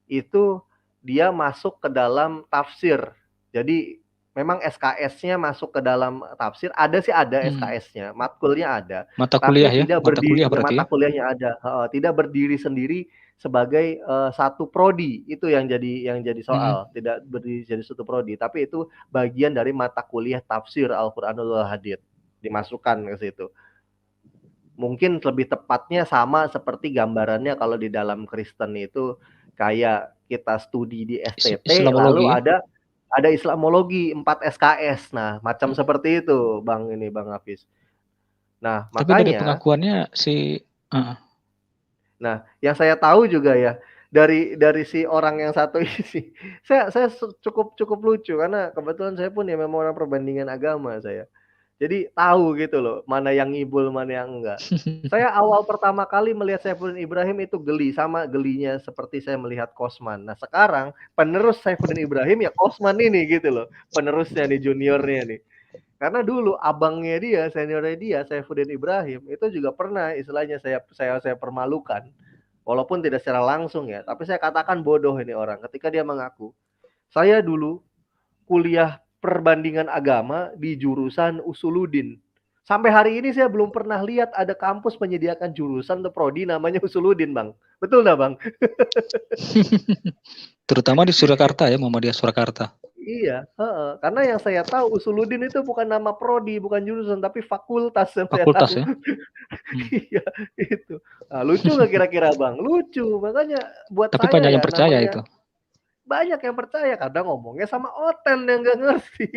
itu dia masuk ke dalam tafsir. Jadi memang SKS-nya masuk ke dalam tafsir. Ada sih ada SKS-nya, matkulnya ada. Mata kuliah tapi ya, tidak berdiri, mata kuliahnya ada. Tidak berdiri sendiri sebagai satu prodi, itu yang jadi soal. Tidak berdiri jadi satu prodi, tapi itu bagian dari mata kuliah tafsir Al-Qur'anul Hadith, dimasukkan ke situ. Mungkin lebih tepatnya sama seperti gambarannya kalau di dalam Kristen itu kayak kita studi di STT, lalu ada Islamologi 4 SKS. Nah, macam seperti itu Bang Hafiz. Nah, tapi makanya dari pengakuannya si Nah, yang saya tahu juga ya dari si orang yang satu ini, saya cukup lucu karena kebetulan saya pun ya memang orang perbandingan agama saya. Jadi tahu gitu loh, mana yang ngibul, mana yang enggak. Saya awal pertama kali melihat Saifuddin Ibrahim itu geli, sama gelinya seperti saya melihat Kosman. Nah, sekarang penerus Saifuddin Ibrahim ya Kosman ini gitu loh, penerusnya nih, juniornya nih. Karena dulu abangnya dia, seniornya dia, Saifuddin Ibrahim, itu juga pernah istilahnya saya permalukan. Walaupun tidak secara langsung ya, tapi saya katakan bodoh ini orang ketika dia mengaku, saya dulu kuliah perbandingan agama di jurusan Usuluddin. Sampai hari ini saya belum pernah lihat ada kampus menyediakan jurusan atau prodi namanya Usuluddin, Bang. Betul nggak, Bang? Terutama di Surakarta ya, Muhammadiyah Surakarta. Iya, karena yang saya tahu Usuluddin itu bukan nama prodi, bukan jurusan, tapi fakultas yang fakultas saya tahu. Ya. Iya, itu. Nah, lucu nggak kira-kira Bang? Lucu, makanya buat tapi saya banyak yang percaya namanya, itu. Banyak yang percaya, kadang ngomongnya sama Oten yang nggak ngerti,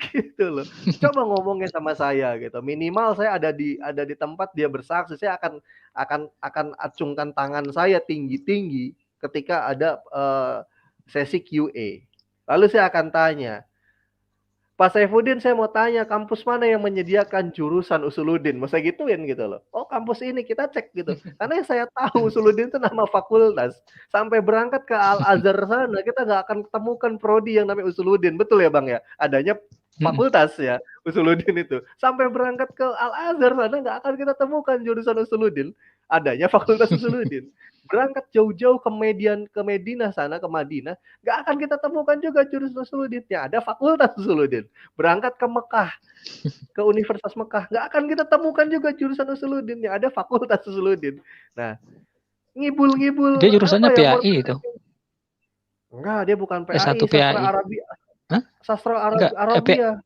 gitu loh. Coba ngomongnya sama saya gitu. Minimal saya ada di tempat dia bersaksi, saya akan acungkan tangan saya tinggi-tinggi ketika ada sesi QA. Lalu saya akan tanya, Pak Saifuddin, saya mau tanya kampus mana yang menyediakan jurusan Usuluddin? Mau saya gituin gitu loh. Oh, kampus ini, kita cek gitu. Karena yang saya tahu Usuluddin itu nama fakultas. Sampai berangkat ke Al-Azhar sana, kita nggak akan temukan prodi yang namanya Usuluddin. Betul ya Bang ya? Adanya fakultas ya, Usuluddin itu. Sampai berangkat ke Al-Azhar sana, nggak akan kita temukan jurusan Usuluddin. Adanya fakultas Usuluddin. Berangkat jauh-jauh ke Madinah sana, ke Madinah, nggak akan kita temukan juga jurusan Usuluddin. Ya, ada fakultas Usuluddin. Berangkat ke Mekah, ke Universitas Mekah, nggak akan kita temukan juga jurusan Usuluddin. Ya, ada fakultas Usuluddin. Nah, ngibul-ngibul. Dia jurusannya PAI itu. Enggak, dia bukan PAI, S1 sastra PAI. Arabia. Hah? Sastra Enggak, Arabia.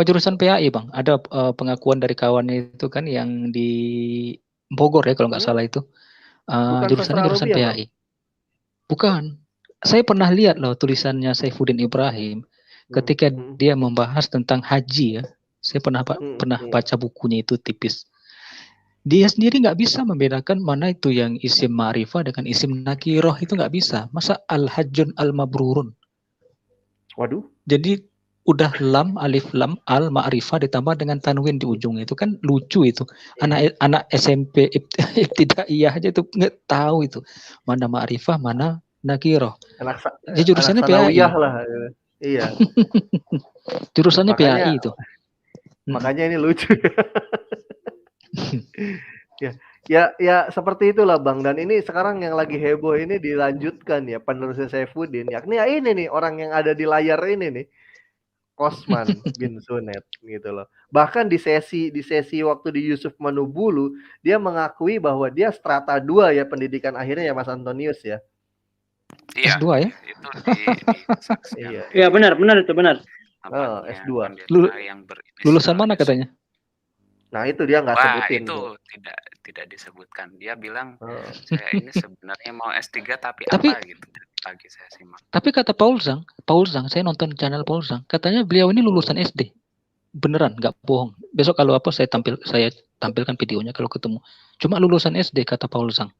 jurusan PAI Bang. Ada pengakuan dari kawannya itu kan yang di Bogor ya kalau nggak salah itu. Bukan Jurusannya sastra jurusan Arabia, Bang. PAI. Bukan. Saya pernah lihat loh tulisannya Saifuddin Ibrahim ketika dia membahas tentang haji ya. Saya pernah baca bukunya itu tipis. Dia sendiri nggak bisa membedakan mana itu yang isim ma'rifah dengan isim nakiroh, itu nggak bisa. Masa al-hajjun al-mabrurun. Waduh. Jadi udah lam, alif lam, al ma'rifah ditambah dengan tanwin di ujungnya, itu kan lucu itu. Anak SMP ibtidaiyah aja itu nggak tahu itu mana ma'rifah mana nakiroh. Jadi jurusannya PAI lah. Iya. Jurusannya PAI itu. Makanya ini lucu. Ya seperti itulah Bang, dan ini sekarang yang lagi heboh ini dilanjutkan ya penerusnya Saifuddin, yakni ya ini nih orang yang ada di layar ini nih, Kosman bin Sunet gitu loh. Bahkan di sesi waktu di Yusuf Manubulu dia mengakui bahwa dia strata 2 ya pendidikan akhirnya ya Mas Antonius ya. Iya. S2 ya? Itu di Iya benar itu benar. S2. Lulusan mana katanya? Nah itu dia nggak sebutin. Itu tidak disebutkan. Dia bilang saya ini sebenarnya mau S3 tapi apa gitu. Pagi saya simak. Tapi kata Paul Zhang, saya nonton channel Paul Zhang, katanya beliau ini lulusan SD. Beneran, nggak bohong. Besok kalau apa saya tampilkan videonya kalau ketemu. Cuma lulusan SD kata Paul Zhang.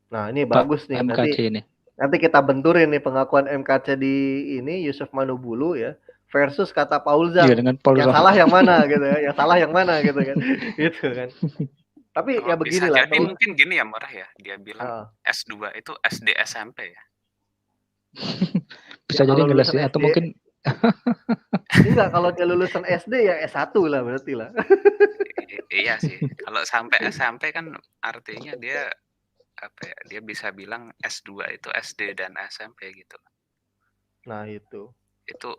Nah ini bagus nih MKC nanti kita benturin nih pengakuan MKC di ini Yusuf Manubulu ya versus kata Paul Zhang. Iya, dengan Paul yang Zhang. salah yang mana gitu ya, yang salah yang mana gitu kan. Gitu kan. Tapi ya beginilah. Jadi mungkin gini ya Murah ya, dia bilang S2 itu SD SMP ya. Bisa jadi ngelasnya atau mungkin enggak, kalau dia lulusan SD ya S1 lah berarti lah. Iya sih. Kalau sampai SMP kan artinya dia apa ya? Dia bisa bilang S2 itu SD dan SMP gitu. Nah, itu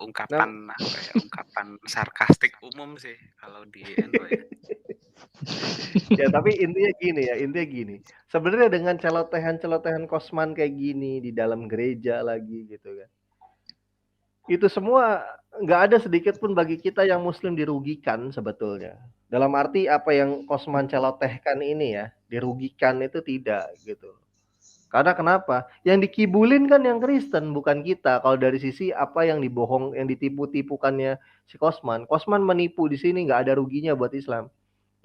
ungkapan ungkapan sarkastik umum sih kalau di Indo ya. Ya tapi intinya gini. Sebenarnya dengan celotehan Kosman kayak gini di dalam gereja lagi gitu kan. Itu semua nggak ada sedikit pun bagi kita yang Muslim dirugikan sebetulnya. Dalam arti apa yang Kosman celotehkan ini ya, dirugikan itu tidak gitu. Karena kenapa? Yang dikibulin kan yang Kristen, bukan kita. Kalau dari sisi apa yang yang ditipu-tipukannya si Kosman. Kosman menipu di sini nggak ada ruginya buat Islam.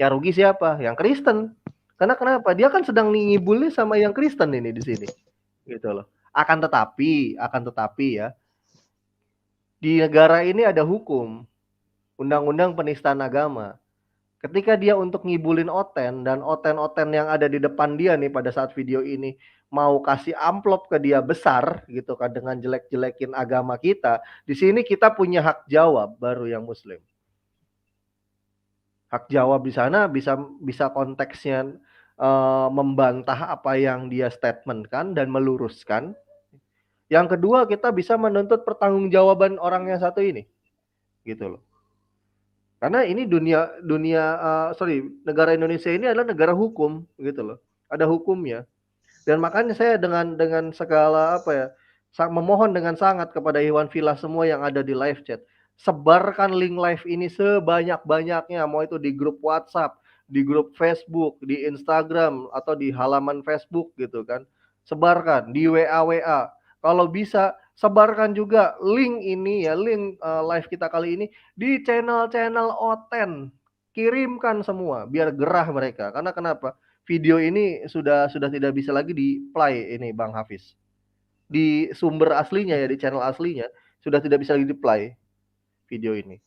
Yang rugi siapa? Yang Kristen. Karena kenapa? Dia kan sedang ngibulnya sama yang Kristen ini di sini. Gitu loh. Akan tetapi ya, di negara ini ada hukum. Undang-undang penistaan agama. Ketika dia untuk ngibulin Oten dan Oten yang ada di depan dia nih pada saat video ini mau kasih amplop ke dia besar gitu kan dengan jelek-jelekin agama kita, di sini kita punya hak jawab baru yang Muslim. Hak jawab di sana bisa konteksnya membantah apa yang dia statementkan dan meluruskan. Yang kedua, kita bisa menuntut pertanggungjawaban orang yang satu ini. Gitu loh. Karena ini negara Indonesia ini adalah negara hukum gitu loh. Ada hukumnya. Dan makanya saya dengan segala memohon dengan sangat kepada Iwan Villa semua yang ada di live chat, sebarkan link live ini sebanyak-banyaknya, mau itu di grup WhatsApp, di grup Facebook, di Instagram atau di halaman Facebook gitu kan. Sebarkan di WA. Kalau bisa sebarkan juga link ini ya, link live kita kali ini di channel-channel Oten. Kirimkan semua biar gerah mereka. Karena kenapa? Video ini sudah tidak bisa lagi di-play ini Bang Hafiz. Di sumber aslinya ya, di channel aslinya sudah tidak bisa lagi di-play video ini.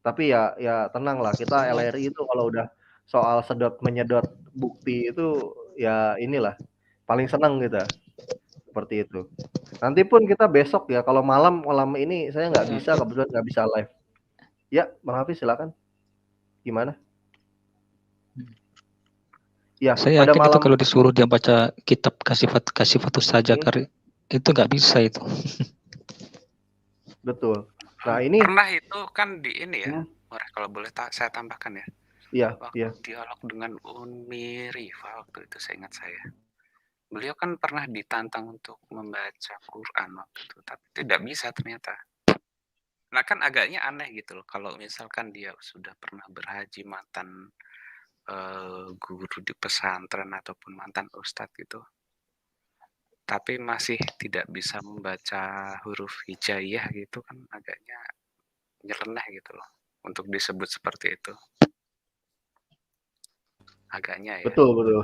Tapi ya tenanglah, kita LRI itu kalau udah soal menyedot bukti itu ya inilah paling senang kita. Seperti itu. Nanti pun kita besok ya, kalau malam ini saya nggak bisa, kebetulan nggak bisa live. Ya, Bang Hafiz silakan. Gimana? Ya, saya yakin itu kalau disuruh dia baca kitab Kasifatus Sajakar itu nggak bisa itu. Betul. Nah ini pernah itu kan di ini ya, kalau boleh saya tambahkan ya. Iya. Dialog dengan Unmi Rifa waktu itu saya ingat saya. beliau kan pernah ditantang untuk membaca Quran waktu itu, tapi tidak bisa ternyata. Nah kan agaknya aneh gitu loh, kalau misalkan dia sudah pernah berhaji, mantan guru di pesantren ataupun mantan ustadz gitu, tapi masih tidak bisa membaca huruf hijaiyah gitu kan agaknya nyeleneh gitu loh untuk disebut seperti itu. Agaknya ya. Betul, betul.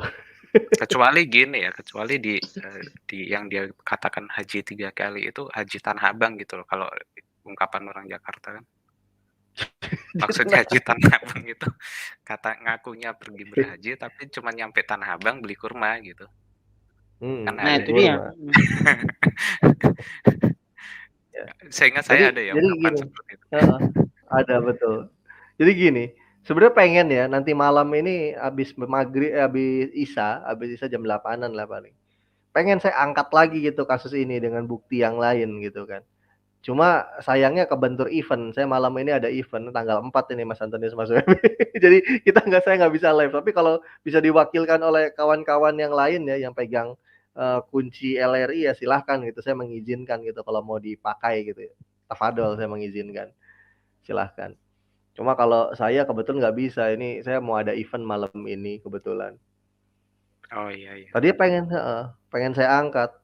Kecuali gini ya, kecuali di yang dia katakan haji 3 kali itu haji Tanah Abang gitu loh, kalau ungkapan orang Jakarta kan. Maksudnya haji Tanah Abang gitu, kata ngakunya pergi berhaji tapi cuma nyampe Tanah Abang beli kurma gitu. Kan Nah ada itu ya. dia. Seingat saya ada ya Jadi ungkapan gini, seperti itu. ada betul. Jadi gini, sebenarnya pengen ya nanti malam ini habis maghrib, habis Isya jam 8-an lah paling. Pengen saya angkat lagi gitu kasus ini dengan bukti yang lain gitu kan. Cuma sayangnya kebentur event. Saya malam ini ada event tanggal 4 ini Mas Antonius Mas Weby. Jadi saya nggak bisa live. Tapi kalau bisa diwakilkan oleh kawan-kawan yang lain ya yang pegang kunci LRI ya silahkan gitu. Saya mengizinkan gitu kalau mau dipakai gitu ya. Tafadol saya mengizinkan. Silahkan. Cuma kalau saya kebetulan nggak bisa. Ini saya mau ada event malam ini kebetulan. Oh iya. Tadi pengen saya angkat.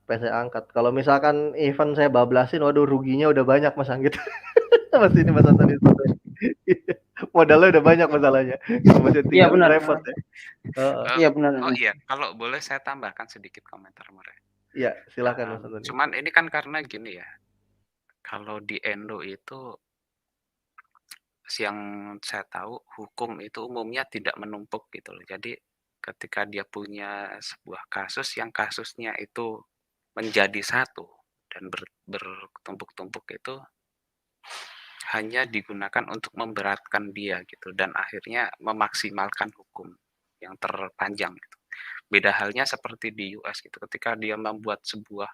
Kalau misalkan event saya bablasin, waduh ruginya udah banyak Mas Anggit. Mas ini Mas Antoni. Modalnya udah banyak masalahnya. Masih Iya tinggal benar. repot ya. Iya benar. Oh iya, kalau boleh saya tambahkan sedikit komentar Mure. Iya, silakan Mas Antoni. Cuman ini kan karena gini ya. Kalau di Endo itu yang saya tahu hukum itu umumnya tidak menumpuk gitu loh. Jadi ketika dia punya sebuah kasus yang kasusnya itu menjadi satu dan bertumpuk-tumpuk itu hanya digunakan untuk memberatkan dia gitu dan akhirnya memaksimalkan hukum yang terpanjang gitu. Beda halnya seperti di US gitu, ketika dia membuat sebuah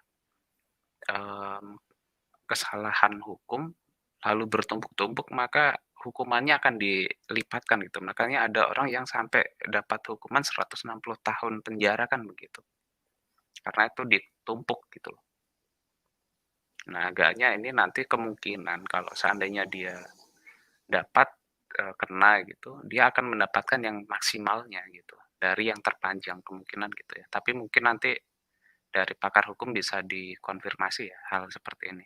kesalahan hukum lalu bertumpuk-tumpuk maka hukumannya akan dilipatkan gitu. Makanya ada orang yang sampai dapat hukuman 160 tahun penjara kan begitu. Karena itu ditumpuk gitu loh. Nah, agaknya ini nanti kemungkinan kalau seandainya dia dapat kena gitu, dia akan mendapatkan yang maksimalnya gitu dari yang terpanjang kemungkinan gitu ya. Tapi mungkin nanti dari pakar hukum bisa dikonfirmasi ya hal seperti ini.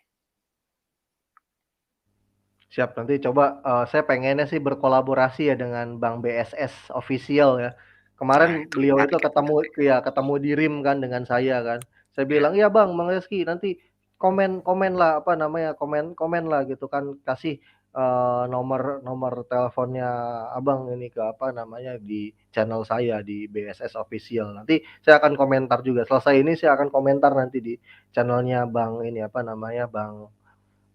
Siap, nanti coba saya pengennya sih berkolaborasi ya dengan Bank BSS official ya. Kemarin Nah, beliau itu ketemu di RIM kan dengan saya kan. Saya bilang, "Ya Bang Reski nanti komen lah komen lah gitu kan kasih nomor teleponnya Abang ini ke di channel saya di BSS official. Nanti saya akan komentar juga. Selesai ini saya akan komentar nanti di channelnya Bang Bang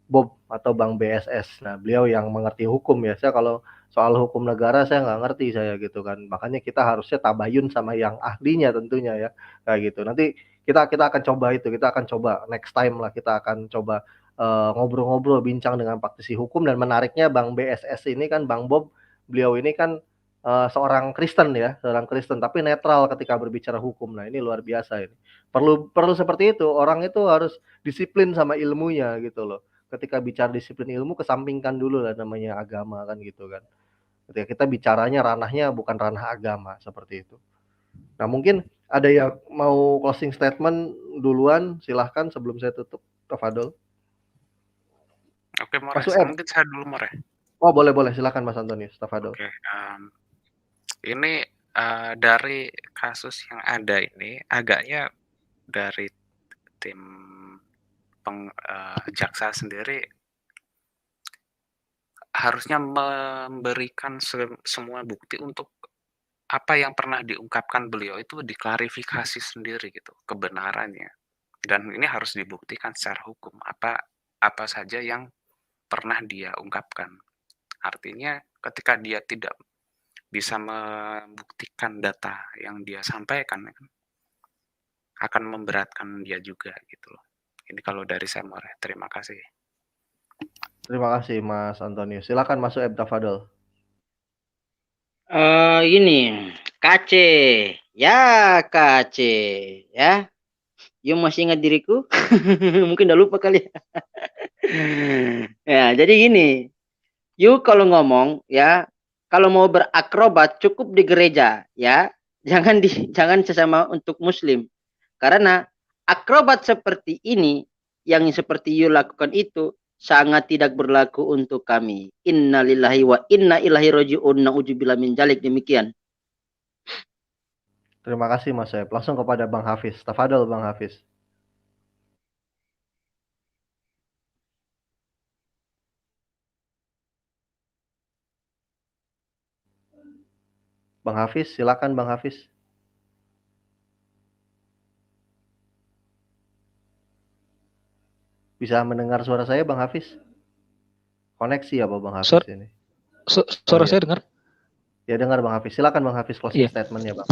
Bob atau Bang BSS. Nah, beliau yang mengerti hukum ya. Saya kalau soal hukum negara saya nggak ngerti saya gitu kan. Makanya kita harusnya tabayun sama yang ahlinya tentunya ya. Kayak gitu. Nanti kita akan coba itu. Kita akan coba next time lah kita akan coba ngobrol-ngobrol bincang dengan praktisi hukum dan menariknya Bang BSS ini kan Bang Bob, beliau ini kan seorang Kristen ya, tapi netral ketika berbicara hukum. Nah, ini luar biasa ini. Perlu seperti itu. Orang itu harus disiplin sama ilmunya gitu loh. Ketika bicara disiplin ilmu kesampingkan dulu lah namanya agama kan gitu kan. Ketika kita bicaranya ranahnya bukan ranah agama seperti itu. Nah mungkin ada yang mau closing statement duluan silahkan sebelum saya tutup. Tafadol. Oke More, mungkin saya dulu More. Oh boleh silakan Mas Antonius. Tafadol. Oke, ini dari kasus yang ada ini agaknya dari tim jaksa sendiri harusnya memberikan semua bukti untuk apa yang pernah diungkapkan beliau itu diklarifikasi sendiri gitu kebenarannya, dan ini harus dibuktikan secara hukum apa saja yang pernah dia ungkapkan. Artinya ketika dia tidak bisa membuktikan data yang dia sampaikan akan memberatkan dia juga gitu loh. Ini kalau dari saya More. Terima kasih. Terima kasih Mas Antonius. Silakan masuk Tafadol. Ini KC ya You masih ingat diriku? Mungkin udah lupa kali ya. Ya, jadi gini. You kalau ngomong ya, kalau mau berakrobat cukup di gereja ya. Jangan sesama untuk muslim. Karena akrobat seperti ini yang seperti you lakukan itu sangat tidak berlaku untuk kami. Innalillahi wa inna ilaihi raji'un. Na'udzubillah min dzalik. Demikian. Terima kasih Mas Soeb. Langsung kepada Bang Hafiz. Tafadhol Bang Hafiz. Bang Hafiz, silakan Bang Hafiz. Bisa mendengar suara saya Bang Hafiz? Koneksi apa Bang Hafiz ini? Suara saya dengar? Ya dengar Bang Hafiz. Silakan Bang Hafiz closing statement-nya Bang.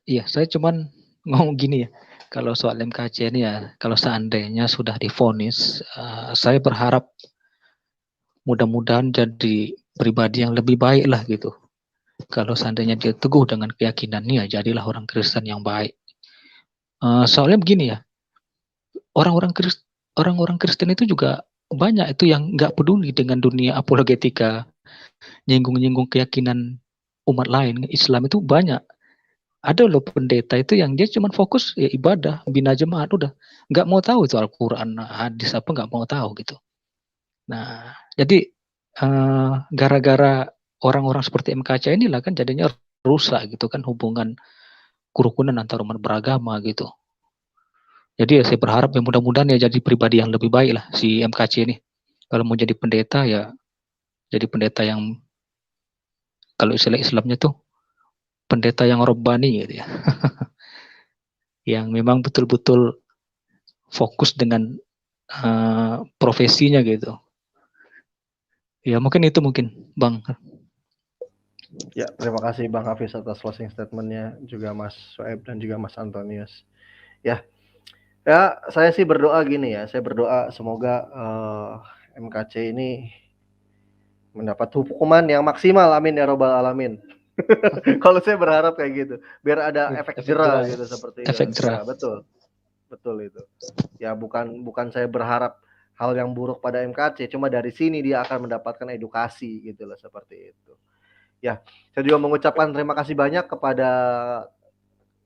Iya, saya cuman ngomong gini ya. Kalau soal MKC ini ya, kalau seandainya sudah divonis, saya berharap mudah-mudahan jadi pribadi yang lebih baik lah gitu. Kalau seandainya dia teguh dengan keyakinannya, jadilah orang Kristen yang baik. Soalnya begini ya, orang-orang Kristen itu juga banyak itu yang nggak peduli dengan dunia apologetika, nyinggung-nyinggung keyakinan umat lain. Islam itu banyak. Ada loh pendeta itu yang dia cuma fokus ya ibadah, bina jemaat, udah nggak mau tahu itu Al-Quran, hadis apa, nggak mau tahu gitu. Nah, jadi gara-gara orang-orang seperti MKC inilah kan jadinya rusak gitu kan hubungan kerukunan antar umat beragama gitu. Jadi ya saya berharap ya mudah-mudahan ya jadi pribadi yang lebih baik lah si MKC ini. Kalau mau jadi pendeta ya jadi pendeta yang kalau istilah Islamnya tuh pendeta yang robbani gitu ya. Yang memang betul-betul fokus dengan profesinya gitu. Ya mungkin itu Bang. Ya, terima kasih Bang Hafiz atas closing statement-nya, juga Mas Soeb dan juga Mas Antonius. Ya, saya sih berdoa gini ya, saya berdoa semoga MKC ini mendapat hukuman yang maksimal, amin ya robbal alamin. Kalau saya berharap kayak gitu, biar ada efek jerah gitu seperti efek jerah. Betul itu. Ya bukan saya berharap hal yang buruk pada MKC, cuma dari sini dia akan mendapatkan edukasi gitu loh, seperti itu. Ya, saya juga mengucapkan terima kasih banyak kepada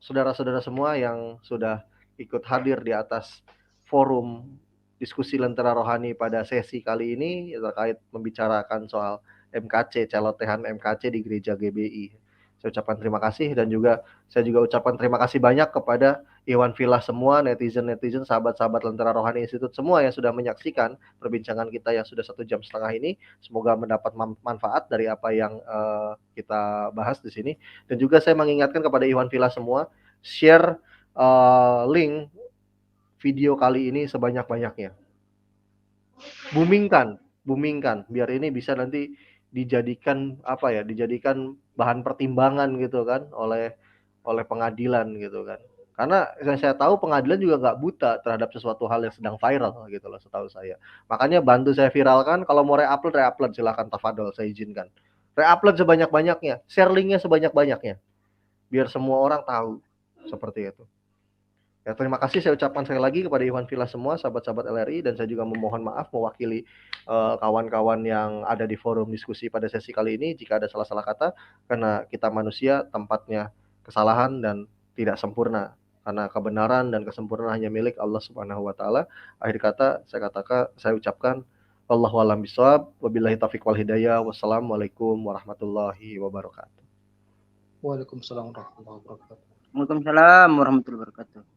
saudara-saudara semua yang sudah ikut hadir di atas forum diskusi Lentera Rohani pada sesi kali ini terkait membicarakan soal MKC, celotehan MKC di Gereja GBI. Saya ucapkan terima kasih dan saya juga ucapkan terima kasih banyak kepada Iwan Villa semua, netizen, sahabat-sahabat Lentera Rohani Institute semua yang sudah menyaksikan perbincangan kita yang sudah 1,5 jam ini. Semoga mendapat manfaat dari apa yang kita bahas di sini. Dan juga saya mengingatkan kepada Iwan Villa semua, share link video kali ini sebanyak-banyaknya. Boomingkan biar ini bisa nanti dijadikan bahan pertimbangan gitu kan oleh pengadilan gitu kan. Karena saya tahu pengadilan juga nggak buta terhadap sesuatu hal yang sedang viral gitu loh, setahu saya. Makanya bantu saya viralkan, kalau mau re-upload silakan, tafadhol, saya izinkan. Re-upload sebanyak-banyaknya, share linknya sebanyak-banyaknya. Biar semua orang tahu seperti itu. Ya, terima kasih saya ucapkan sekali lagi kepada Iwan Villa semua, sahabat-sahabat LRI, dan saya juga memohon maaf mewakili kawan-kawan yang ada di forum diskusi pada sesi kali ini jika ada salah-salah kata, karena kita manusia tempatnya kesalahan dan tidak sempurna, karena kebenaran dan kesempurnaan hanya milik Allah Subhanahu wa taala. Akhir kata saya ucapkan Allahu a'lam bishawab, wabillahi taufiq wal hidayah, wassalamualaikum warahmatullahi wabarakatuh. Waalaikumsalam warahmatullahi wabarakatuh. Waalaikumsalam warahmatullahi wabarakatuh.